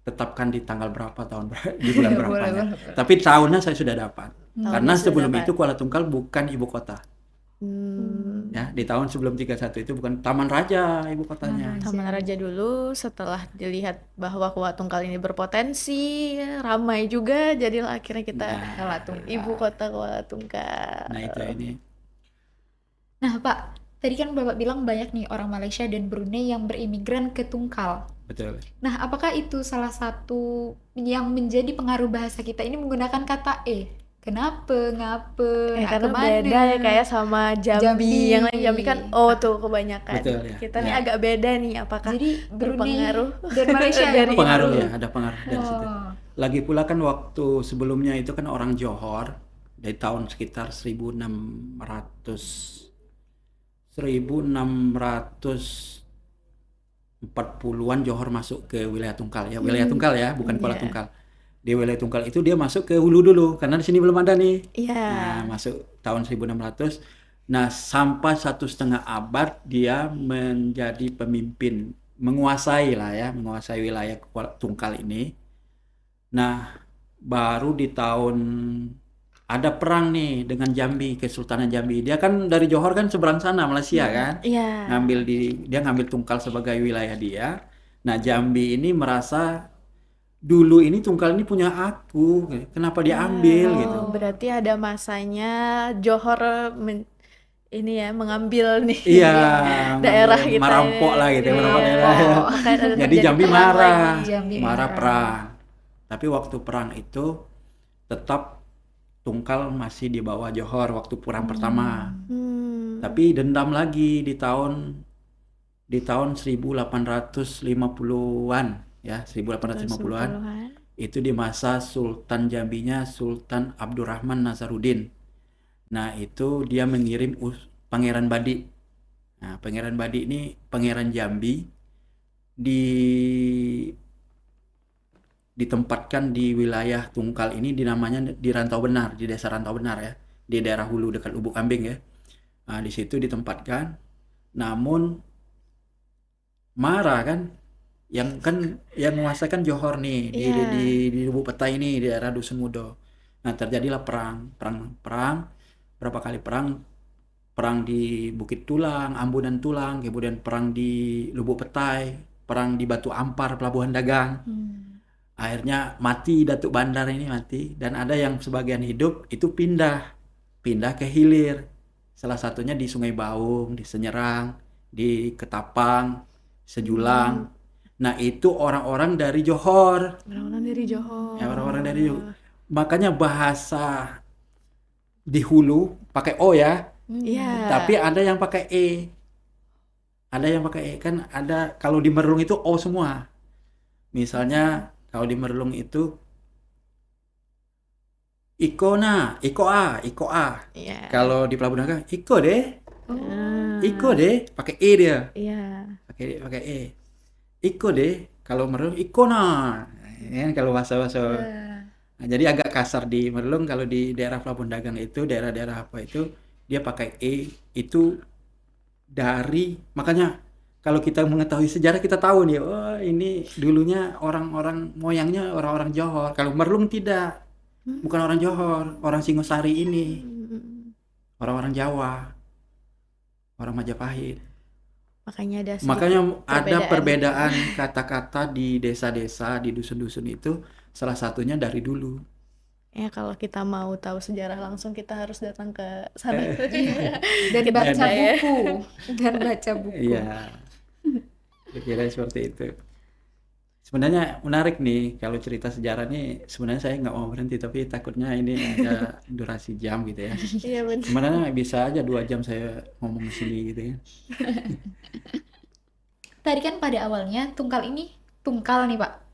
tetapkan di tanggal berapa, tahun berapa, di bulan berapanya. Tapi tahunnya saya sudah dapat. Karena sudah sebelum dapat. itu Kuala Tungkal bukan ibu kota. Ya, di tahun sebelum 31 itu bukan Taman Raja ibu kotanya. Taman Raja dulu, setelah dilihat bahwa Kuala Tungkal ini berpotensi, ramai juga, jadilah akhirnya kita Kuala Tungkal. ibu kota Kuala Tungkal. Nah, itu ini. Nah, Pak, tadi kan Bapak bilang banyak nih orang Malaysia dan Brunei yang berimigran ke Tungkal. Betul. Nah, apakah itu salah satu yang menjadi pengaruh bahasa kita ini menggunakan kata Kenapa, ngapa, Ya, nak karena kemana? beda ya kayak sama Jambi. Jambi. Yang lain Jambi kan tuh kebanyakan. Betul, ya. Kita nih Ya. agak beda nih, apakah Jadi Brunei berpengaruh dan Malaysia dari yang Pengaruh itu? ya, ada pengaruh dari situ. Oh. Lagi pula kan waktu sebelumnya itu kan orang Johor dari tahun sekitar 1640-an Johor masuk ke wilayah Tungkal ya, wilayah Tungkal ya, bukan Kuala Iya. Tungkal. Di wilayah Tungkal itu dia masuk ke hulu dulu karena di sini belum ada nih. Iya. Nah, masuk tahun 1600. Nah, sampai 1,5 abad dia menjadi pemimpin, menguasai wilayah Tungkal ini. Nah, baru di tahun ada perang nih dengan Jambi, Kesultanan Jambi. Dia kan dari Johor kan seberang sana Malaysia kan. Iya. Dia ngambil Tungkal sebagai wilayah dia. Nah, Jambi ini merasa dulu ini Tungkal ini punya aku, kenapa dia ambil gitu. Berarti ada masanya Johor mengambil nih Iya, daerah ngambil, kita. merampok lah gitu, merampok daerah. Makanya ada Jadi terjadi Jambi perang marah, lagi. Jambi marah marah. perang. Tapi waktu perang itu tetap Tungkal masih di bawah Johor waktu perang pertama. Tapi dendam lagi di tahun 1850-an ya, 1850-an. Itu di masa Sultan Jambinya Sultan Abdurrahman Nazaruddin. Nah, itu dia mengirim Pangeran Badi. Nah, Pangeran Badi ini Pangeran Jambi ditempatkan di wilayah Tungkal ini namanya di Rantau Benar, di desa Rantau Benar ya, di daerah hulu dekat Lubuk Kambing ya. Nah, di situ ditempatkan. Namun marah kan yang menguasakan Johor nih di Lubuk Petai ini di daerah Dusun Mudo. Nah, terjadilah perang berapa kali perang di Bukit Tulang, Ambunan Tulang, kemudian perang di Lubuk Petai, perang di Batu Ampar, Pelabuhan Dagang. Akhirnya mati, Datuk Bandar ini mati, dan ada yang sebagian hidup itu pindah ke hilir. Salah satunya di Sungai Baung, di Senyerang, di Ketapang, Sejulang. Nah, itu orang-orang dari Johor. Orang-orang dari Johor. Ya, orang-orang dari Johor. Makanya bahasa di hulu pakai O ya. Iya. Tapi ada yang pakai E. Ada yang pakai E, kan ada kalau di Merlung itu O semua. Misalnya kalau di Merlung itu Iko A. Iya. Kalau di Pelabuhan Dagang Iko deh. Iko deh, pakai E dia. Iya. Pakai E. Iko deh. Kalau Merlung Ikona. Ya, kalau bahasa-bahasa. Nah, jadi agak kasar di Merlung. Kalau di daerah Pelabuhan Dagang itu, daerah-daerah apa itu, dia pakai E. Itu dari, makanya kalau kita mengetahui sejarah kita tahu nih, oh ini dulunya orang-orang moyangnya orang-orang Johor. Kalau Merlung tidak, bukan orang Johor, orang Singosari ini, orang-orang Jawa, orang Majapahit. Makanya ada perbedaan kata-kata di desa-desa, di dusun-dusun itu, salah satunya dari dulu. Ya, kalau kita mau tahu sejarah langsung kita harus datang ke sana. Dan Kita baca ada ya. buku. Dan baca buku. Iya, kira seperti itu. Sebenarnya menarik nih kalau cerita sejarah nih. Sebenarnya saya nggak mau berhenti, tapi takutnya ini ada durasi jam gitu ya. Iya, benar. Sebenarnya bisa aja 2 jam saya ngomong di sini gitu ya. Tadi kan pada awalnya Tungkal ini Tungkal nih Pak.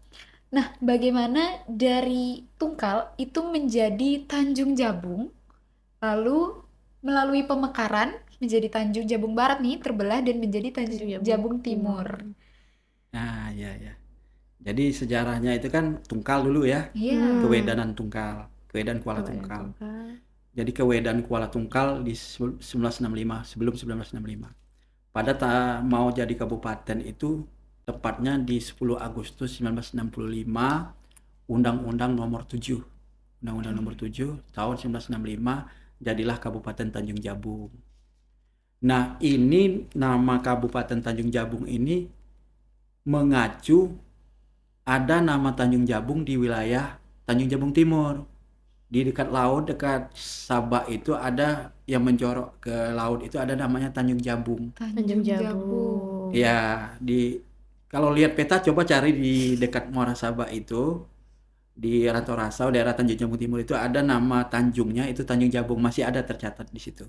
Nah, bagaimana dari Tungkal itu menjadi Tanjung Jabung, lalu melalui pemekaran menjadi Tanjung Jabung Barat nih, terbelah dan menjadi Tanjung Jabung Timur. Nah, ya. Jadi sejarahnya itu kan Tungkal dulu ya. Iya. Kewedanan Tungkal, Kewedan Kuala Tungkal. Jadi Kewedan Kuala Tungkal di 1965, sebelum 1965. Pada mau jadi kabupaten itu tepatnya di 10 Agustus 1965, Undang-Undang Nomor 7. Undang-Undang Nomor 7 tahun 1965 jadilah Kabupaten Tanjung Jabung. Nah, ini nama Kabupaten Tanjung Jabung ini mengacu ada nama Tanjung Jabung di wilayah Tanjung Jabung Timur. Di dekat laut, dekat Sabak itu ada yang menjorok ke laut itu ada namanya Tanjung Jabung. Tanjung Jabung. Ya, kalau lihat peta coba cari di dekat Muara Sabak itu di Rantau Rasau daerah Tanjung Jabung Timur itu ada nama tanjungnya itu Tanjung Jabung, masih ada tercatat di situ.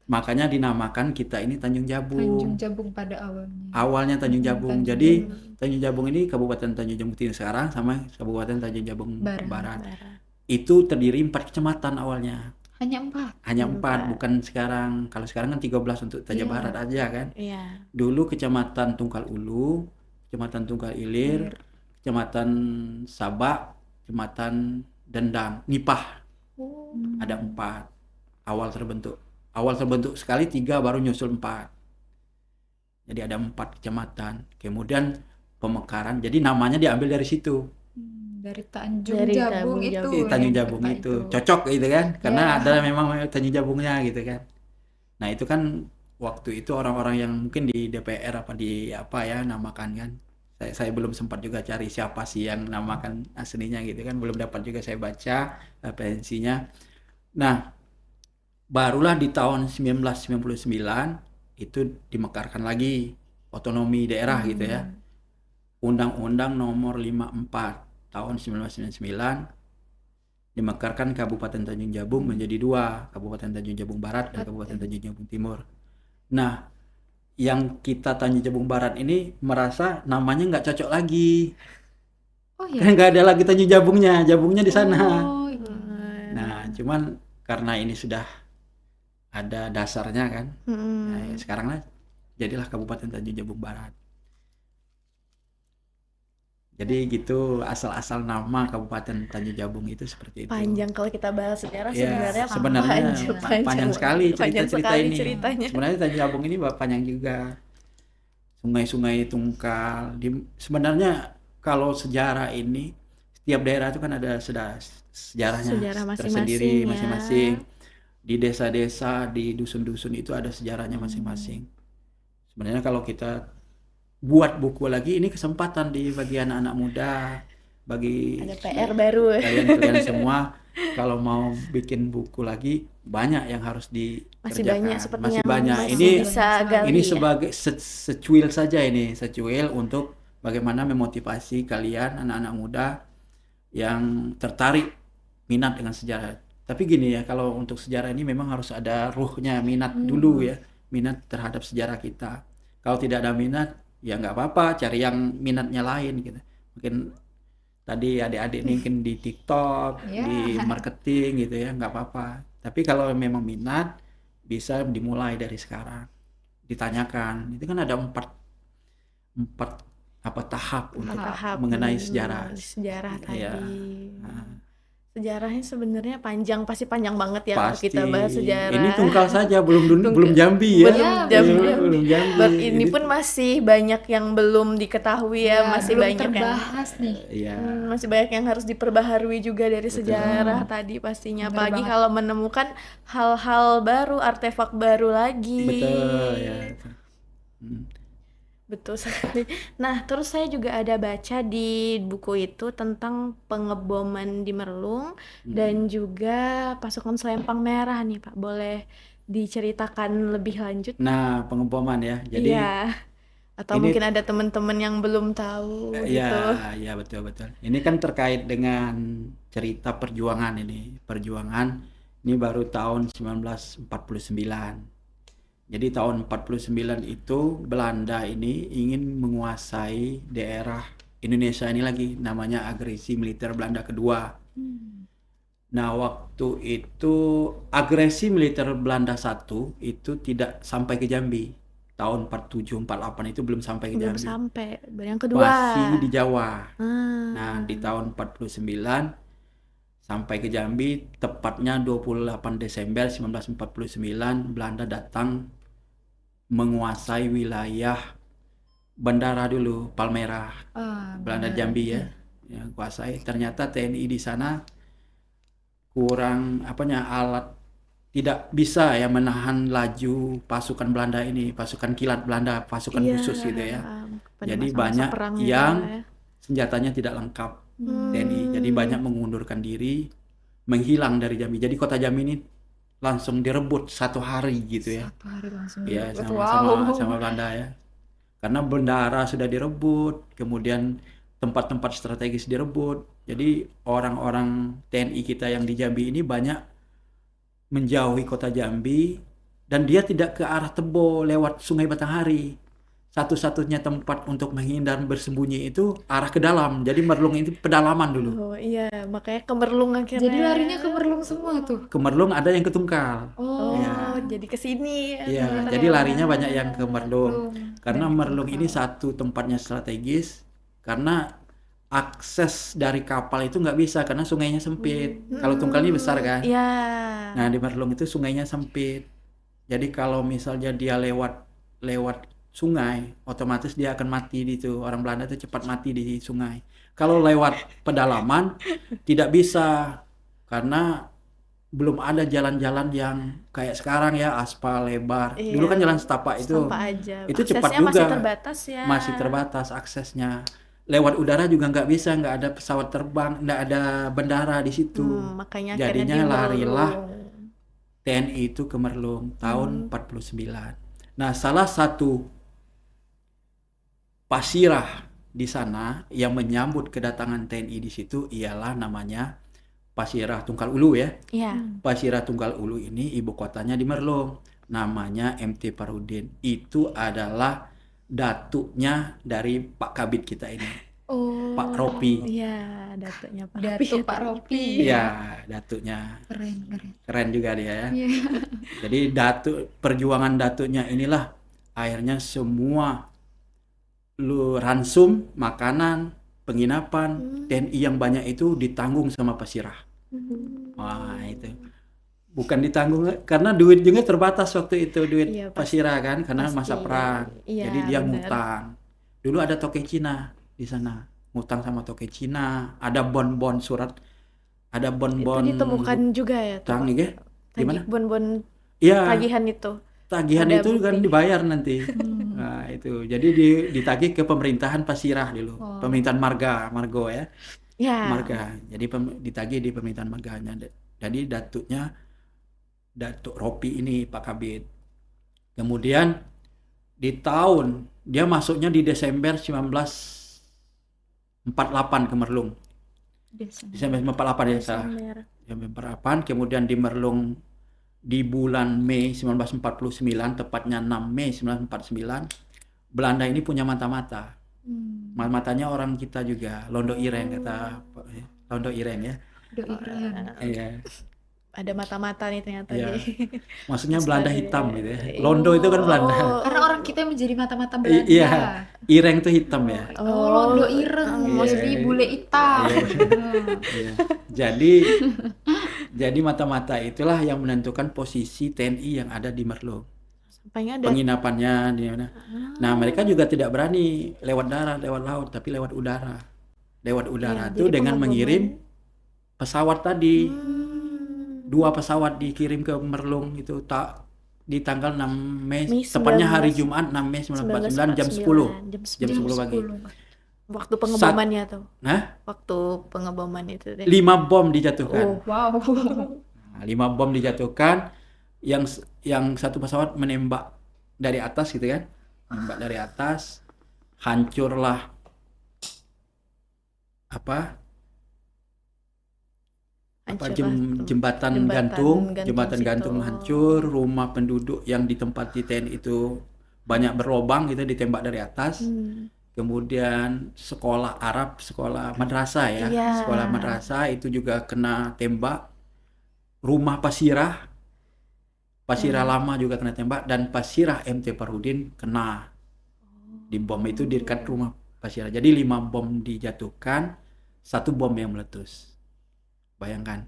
Makanya dinamakan kita ini Tanjung Jabung. Tanjung Jabung pada awalnya. Awalnya Tanjung Jabung. Tanjung Jadi Jabung. Tanjung Jabung ini Kabupaten Tanjung Jabung Timur sekarang sama Kabupaten Tanjung Jabung Barat. Barat. Itu terdiri 4 kecamatan awalnya. Hanya 4. Hanya 4, bukan sekarang. Kalau sekarang kan 13 untuk Tanjung Barat aja kan. Iya. Dulu Kecamatan Tungkal Ulu, Kecamatan Tungkal Ilir, Kecamatan Sabak, Kecamatan Dendang, Nipah. Ada 4 awal terbentuk. Awal terbentuk sekali 3 baru nyusul 4. Jadi ada 4 kecamatan. Kemudian pemekaran. Jadi namanya diambil dari situ. Dari Tanjung Dari Jabung Tanjung itu. Jabung. Tanjung yang Jabung peta itu cocok gitu kan. Karena Ya. ada memang Tanjung Jabungnya gitu kan. Nah, itu kan waktu itu orang-orang yang mungkin di DPR apa di apa ya namakan kan. Saya belum sempat juga cari siapa sih yang namakan aslinya gitu kan. Belum dapat juga saya baca referensinya. Nah, barulah di tahun 1999 itu dimekarkan lagi otonomi daerah gitu ya. Undang-Undang Nomor 54 tahun 1999 dimekarkan Kabupaten Tanjung Jabung menjadi 2, Kabupaten Tanjung Jabung Barat dan Kabupaten Tanjung Jabung Timur. Nah, yang kita Tanjung Jabung Barat ini merasa namanya nggak cocok lagi. Oh Kan nggak ada lagi Tanjung Jabungnya di sana. Oh, iya. Nah, cuman karena ini sudah ada dasarnya kan. Nah, sekarang lah jadilah Kabupaten Tanjung Jabung Barat. Jadi gitu asal-asal nama Kabupaten Tanjung Jabung itu seperti itu. Panjang kalau kita bahas sejarah Ya, sebenarnya panjang sekali panjang cerita-cerita sekali ini. ceritanya. Sebenarnya Tanjung Jabung ini panjang juga. Sungai-sungai Tungkal. Sebenarnya kalau sejarah ini setiap daerah itu kan ada sejarahnya Sejarah tersendiri masing-masing ya. masing-masing. Di desa-desa, di dusun-dusun itu ada sejarahnya masing-masing. Sebenarnya kalau kita buat buku lagi ini kesempatan di bagi anak-anak muda, bagi Ada PR baru. kalian semua kalau mau bikin buku lagi banyak yang harus dikerjakan. Masih banyak sepertinya Masih banyak. masih Ini bisa gali ini ya. sebagai secuil saja ini, secuil untuk bagaimana memotivasi kalian anak-anak muda yang tertarik minat dengan sejarah. Tapi gini ya, kalau untuk sejarah ini memang harus ada ruhnya, minat dulu ya, minat terhadap sejarah kita. Kalau tidak ada minat, ya nggak apa-apa, cari yang minatnya lain gitu. Mungkin tadi adik-adik nih mungkin di TikTok, di marketing gitu ya, nggak apa-apa. Tapi kalau memang minat, bisa dimulai dari sekarang. Ditanyakan, itu kan ada empat tahap untuk mengenai sejarah. Sejarah tadi. Iya. Nah, sejarahnya sebenarnya pasti panjang banget ya kalau pasti. kita bahas sejarah. Ini Tungkal saja, belum Jambi ya. Belum Jambi. Bab ini pun masih banyak yang belum diketahui ya, masih belum banyak yang terbahas nih. Iya. masih banyak yang harus diperbaharui juga dari sejarah tadi pastinya. Bener Apalagi banget. kalau menemukan hal-hal baru, artefak baru lagi. Betul ya. Betul sekali. Nah, terus saya juga ada baca di buku itu tentang pengeboman di Merlung dan juga pasukan Selempang Merah nih, Pak. Boleh diceritakan lebih lanjut? Nah, pengeboman ya. Jadi Iya. Atau ini- mungkin ada teman-teman yang belum tahu gitu. ya betul. Ini kan terkait dengan cerita perjuangan ini. Perjuangan ini baru tahun 1949. Jadi tahun 49 itu Belanda ini ingin menguasai daerah Indonesia ini lagi, namanya agresi militer Belanda kedua. Nah, waktu itu agresi militer Belanda 1 itu tidak sampai ke Jambi. Tahun 47-48 itu belum sampai ke Belum Jambi. sampai. Yang kedua. Masih di Jawa. Ah. Nah, di tahun 49 sampai ke Jambi, tepatnya 28 Desember 1949 Belanda datang menguasai wilayah bandara dulu, Palmerah. Belanda Jambi ya. Kuasai. Ternyata TNI di sana kurang alat tidak bisa ya menahan laju pasukan Belanda ini, pasukan kilat Belanda, pasukan khusus gitu ya. pada Jadi masa-masa banyak perangnya yang ya. senjatanya tidak lengkap Hmm. TNI. Jadi banyak mengundurkan diri, menghilang dari Jambi. Jadi kota Jambi ini langsung direbut 1 hari gitu ya. 1 hari langsung Ya direbut. sama Belanda ya. Karena bendara sudah direbut, kemudian tempat-tempat strategis direbut. Jadi orang-orang TNI kita yang di Jambi ini banyak menjauhi kota Jambi dan dia tidak ke arah Tebo lewat Sungai Batanghari. Satu-satunya tempat untuk menghindar bersembunyi itu arah ke dalam. Jadi Merlung itu pedalaman dulu. Oh iya, makanya ke Merlung akhirnya. Jadi larinya ke Merlung semua tuh. Ke Merlung ada yang ke Tungkal. Oh, Ya. jadi ke sini. Iya, jadi larinya banyak yang ke Merlung. Karena Dan Merlung ini satu tempatnya strategis karena akses dari kapal itu nggak bisa karena sungainya sempit. Kalau Tungkal ini besar kan. Iya. Nah, di Merlung itu sungainya sempit. Jadi kalau misalnya dia lewat sungai, otomatis dia akan mati di itu. Orang Belanda itu cepat mati di sungai. Kalau lewat pedalaman tidak bisa karena belum ada jalan-jalan yang kayak sekarang ya, aspal lebar. Iya. Dulu kan jalan setapak itu. Setapak aja. Itu cepat Aksesnya masih juga. terbatas ya. Masih terbatas aksesnya. Lewat udara juga nggak bisa, nggak ada pesawat terbang, nggak ada bandara di situ. Makanya Jadinya akhirnya di larilah Merlung. TNI itu ke Merlung tahun 49. Nah, salah satu pasirah di sana yang menyambut kedatangan TNI di situ ialah namanya Pasirah Tunggal Ulu ya. Iya. Pasirah Tunggal Ulu ini ibu kotanya di Merlung. Namanya MT Parudin. Itu adalah datuknya dari Pak Kabid kita ini. Oh, Pak Ropi. Iya, datuknya Pak Ropi. Datuk Pak Ropi. Iya, datuknya. Keren. Keren juga dia ya. Iya. Jadi perjuangan datuknya inilah akhirnya semua ransum, makanan, penginapan, TNI yang banyak itu ditanggung sama Pasirah. Wah, itu. Bukan ditanggung karena duit juga terbatas waktu itu, duit Iya, Pasirah kan karena pasti. masa perang. Iya, Jadi dia benar. ngutang. Dulu ada toke Cina di sana. Ngutang sama toke Cina, ada bon-bon surat, ada bon-bon Itu ditemukan juga ya tuh. utang nih, Ge? Gimana? Bon-bon Iya. tagihan itu. Tagihan Ada itu kan bukti. dibayar nanti. Nah, itu. Jadi ditagih ke pemerintahan Pasirah dulu. Pemerintahan Margo ya. Ya. Marga. Jadi ditagih di pemerintahan Marganya. Jadi datuknya Datuk Ropi ini Pak Kabid. Kemudian di tahun dia masuknya di Desember 1948 ke Merlung. Desember 48 ya salah. Desember 48, kemudian di Merlung di bulan Mei 1949, tepatnya 6 Mei 1949, Belanda ini punya mata-mata. Matanya orang kita juga, Londo Ireng kata Londo Ireng ya. Iya. Ada mata-mata nih ternyata. Iya. Jadi. Maksudnya Belanda hitam gitu ya. Londo itu kan Belanda. Karena orang kita menjadi mata-mata Belanda. Iya. Ireng itu hitam ya. Oh, Londo Ireng. Iya. Jadi bule hitam. Iya. Jadi mata-mata itulah yang menentukan posisi TNI yang ada di Merlung. Sampainya ada. Penginapannya di mana. Nah, mereka juga tidak berani lewat darat, lewat laut, tapi lewat udara. Lewat udara Iya, itu jadi dengan pengeboman. mengirim pesawat tadi. 2 pesawat dikirim ke Merlung itu di tanggal 6 Mei, Mei tepatnya hari 19 Jumat 6 Mei 1949 jam 10. Jam 10 pagi. Waktu pengebomannya tuh. Nah, Waktu pengeboman itu deh. 5 bom dijatuhkan. Wow. Nah, 5 bom dijatuhkan, yang satu pesawat menembak dari atas gitu kan, menembak dari atas, hancurlah jembatan gantung situ. hancur, rumah penduduk yang ditempati TNI itu banyak berlobang gitu, ditembak dari atas. Kemudian sekolah Arab, sekolah madrasah ya, Iya. sekolah madrasah itu juga kena tembak. Rumah Pasirah lama juga kena tembak, dan Pasirah MT Parudin kena di bom itu di dekat rumah Pasirah. Jadi 5 bom dijatuhkan, 1 bom yang meletus. Bayangkan.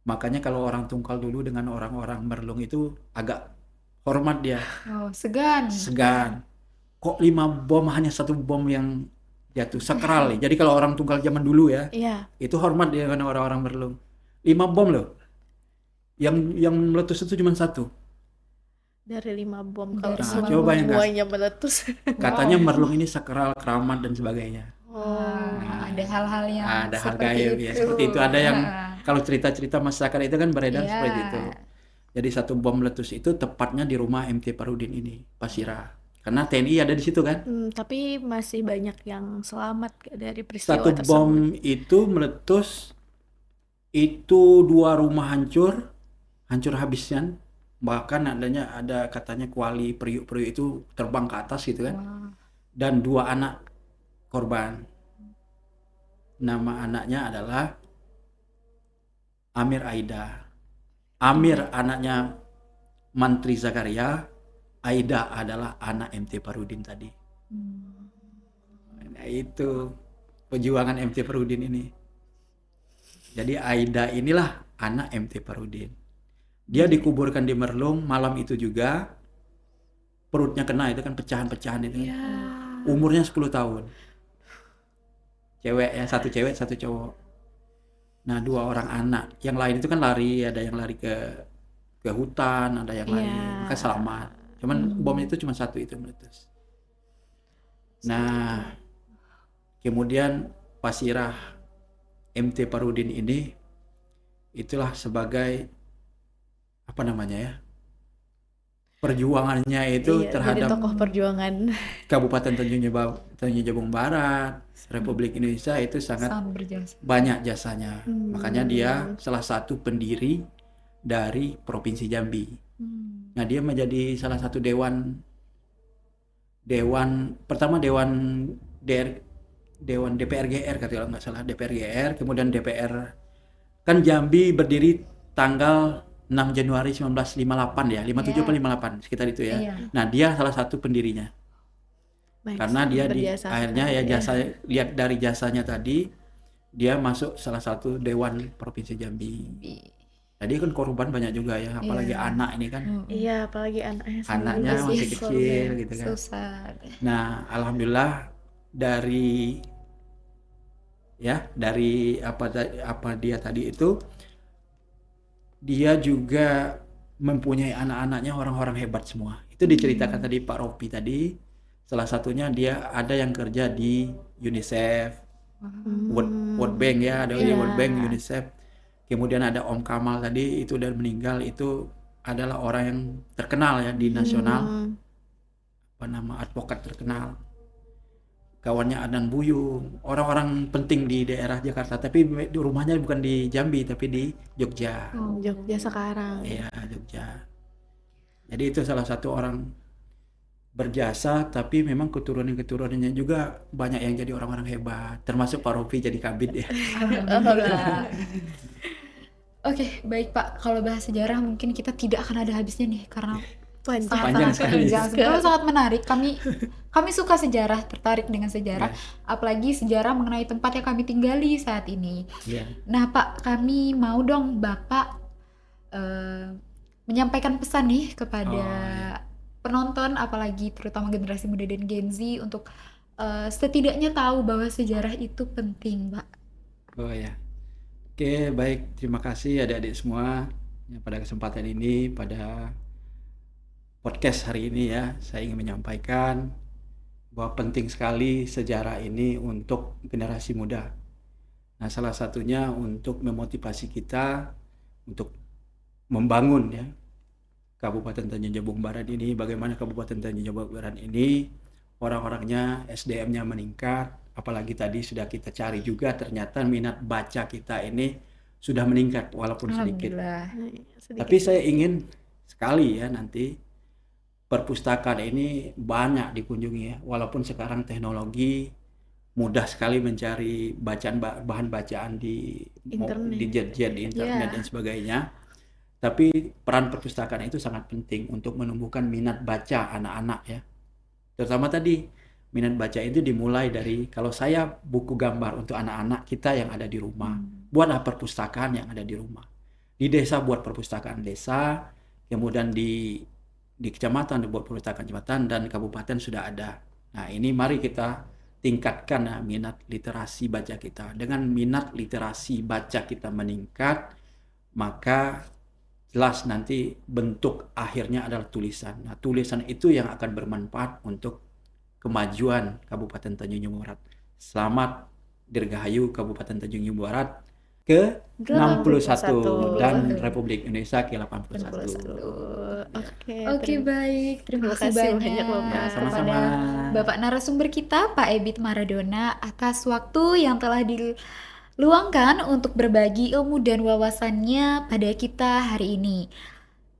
Makanya kalau orang Tungkal dulu dengan orang-orang Merlung itu agak hormat dia. Oh, segan. Kok 5 bom hanya 1 bom yang jatuh, sakral ya. Jadi kalau orang Tungkal zaman dulu ya, Iya. itu hormat dia dengan orang-orang Merlung. 5 bom loh. Yang meletus itu cuma satu. Dari 5 bom Dari kalau Nah, coba bayangkan. semuanya meletus. Katanya merlung ini sakral, keramat dan sebagainya. Ada hal-hal yang Ada hal seperti gaib itu. ya, seperti itu. Ada yang Nah, kalau cerita-cerita masyarakat itu kan beredar Iya. seperti itu. Jadi satu bom meletus itu tepatnya di rumah MT Parudin ini, Pasira. Karena TNI ada di situ kan. Tapi masih banyak yang selamat dari peristiwa Satu tersebut. bom itu meletus, itu 2 rumah hancur habiskan. Bahkan ada katanya kuali periuk-periuk itu terbang ke atas gitu kan. wah. Dan 2 anak korban. Nama anaknya adalah Amir Aida. Amir anaknya Mantri Zakaria, Aida adalah anak MT Parudin tadi. Nah, itu perjuangan MT Parudin ini. Jadi Aida inilah anak MT Parudin. Dia dikuburkan di Merlung malam itu juga. Perutnya kena itu kan pecahan-pecahan itu. Ya. Umurnya 10 tahun. Cewek ya, 1 cewek 1 cowok. Nah 2 orang anak. Yang lain itu kan lari, ada yang lari ke hutan, ada yang lari, maka selamat. Cuman bom itu cuma 1 itu meletus. Nah kemudian Pasirah MT Parudin ini itulah sebagai apa namanya ya, perjuangannya itu Jadi terhadap tokoh perjuangan. Kabupaten Tanjung Jabung Barat, Republik Indonesia itu sangat Sangat berjasa. banyak jasanya. Makanya dia salah satu pendiri dari Provinsi Jambi. Nah, dia menjadi salah satu dewan DPRGR kalau nggak salah, DPRGR, kemudian DPR. Kan Jambi berdiri tanggal 6 Januari 1958 ya, 57 atau 58 sekitar itu ya. Iya. Nah, dia salah satu pendirinya. Baik, Karena dia berjasa akhirnya sekali ya ya. jasa, lihat dari jasanya tadi, dia masuk salah satu dewan Provinsi Jambi. Tadi kan korban banyak juga ya, apalagi anak ini kan. Iya, apalagi anaknya Anaknya sendiri masih sih, kecil korban. gitu kan. Susah. Nah, alhamdulillah dari apa dia tadi itu, dia juga mempunyai anak-anaknya orang-orang hebat semua. Itu diceritakan tadi Pak Ropi tadi. Salah satunya dia ada yang kerja di UNICEF, World Bank ya, ada di World Bank, UNICEF. Kemudian ada Om Kamal tadi, itu udah meninggal, itu adalah orang yang terkenal ya di nasional, advokat terkenal. Kawannya Adnan Buyung, orang-orang penting di daerah Jakarta, tapi di rumahnya bukan di Jambi tapi di Jogja. Jogja sekarang. Iya, Jogja. Jadi itu salah satu orang berjasa, tapi memang keturunannya juga banyak yang jadi orang-orang hebat, termasuk Pak Rofi jadi kabid ya. Oke, baik Pak. Kalau bahas sejarah mungkin kita tidak akan ada habisnya nih karena Panjang sekali. sangat menarik. Kami suka sejarah, tertarik dengan sejarah, apalagi sejarah mengenai tempat yang kami tinggali saat ini. Iya. Nah Pak, kami mau dong Bapak menyampaikan pesan nih kepada penonton, apalagi terutama generasi muda dan Gen Z untuk setidaknya tahu bahwa sejarah itu penting, Pak. Oh ya. Oke, baik. Terima kasih adik-adik semua yang pada kesempatan ini, pada podcast hari ini ya, saya ingin menyampaikan bahwa penting sekali sejarah ini untuk generasi muda. Nah, salah satunya untuk memotivasi kita untuk membangun ya Kabupaten Tanjung Jabung Barat ini. Bagaimana Kabupaten Tanjung Jabung Barat ini orang-orangnya, SDM-nya meningkat, apalagi tadi sudah kita cari juga ternyata minat baca kita ini sudah meningkat walaupun sedikit. Tapi saya ingin sekali ya nanti perpustakaan ini banyak dikunjungi ya, walaupun sekarang teknologi mudah sekali mencari bahan bacaan di internet dan sebagainya. Tapi peran perpustakaan itu sangat penting untuk menumbuhkan minat baca anak-anak ya. Terutama tadi minat baca itu dimulai dari, kalau saya buku gambar untuk anak-anak kita yang ada di rumah, buatlah perpustakaan yang ada di rumah. Di desa buat perpustakaan desa, kemudian di kecamatan dibuat perpustakaan kecamatan, dan kabupaten sudah ada. Nah ini mari kita tingkatkan minat literasi baca kita. Dengan minat literasi baca kita meningkat, maka jelas nanti bentuk akhirnya adalah tulisan. Nah, tulisan itu yang akan bermanfaat untuk kemajuan Kabupaten Tanjung Jabung Barat. Selamat Dirgahayu Kabupaten Tanjung Jabung Barat ke-61 dan Republik Indonesia ke-81. Oke, baik. Terima kasih banyak loh Ya, Pak sama-sama. kepada Bapak narasumber kita, Pak Ebit Maradona, atas waktu yang telah diluangkan untuk berbagi ilmu dan wawasannya pada kita hari ini.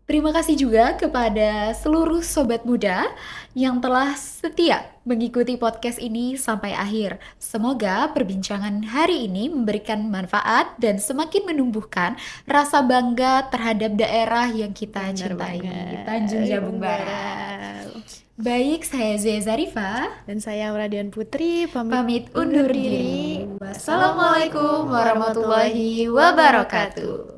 Terima kasih juga kepada seluruh sobat muda yang telah setia mengikuti podcast ini sampai akhir. Semoga perbincangan hari ini memberikan manfaat dan semakin menumbuhkan rasa bangga terhadap daerah yang kita cintai, Tanjung Jabung Barat. Baik, saya Zia Zarifa Dan saya Radian Putri pamit undur diri. Wassalamualaikum warahmatullahi wabarakatuh.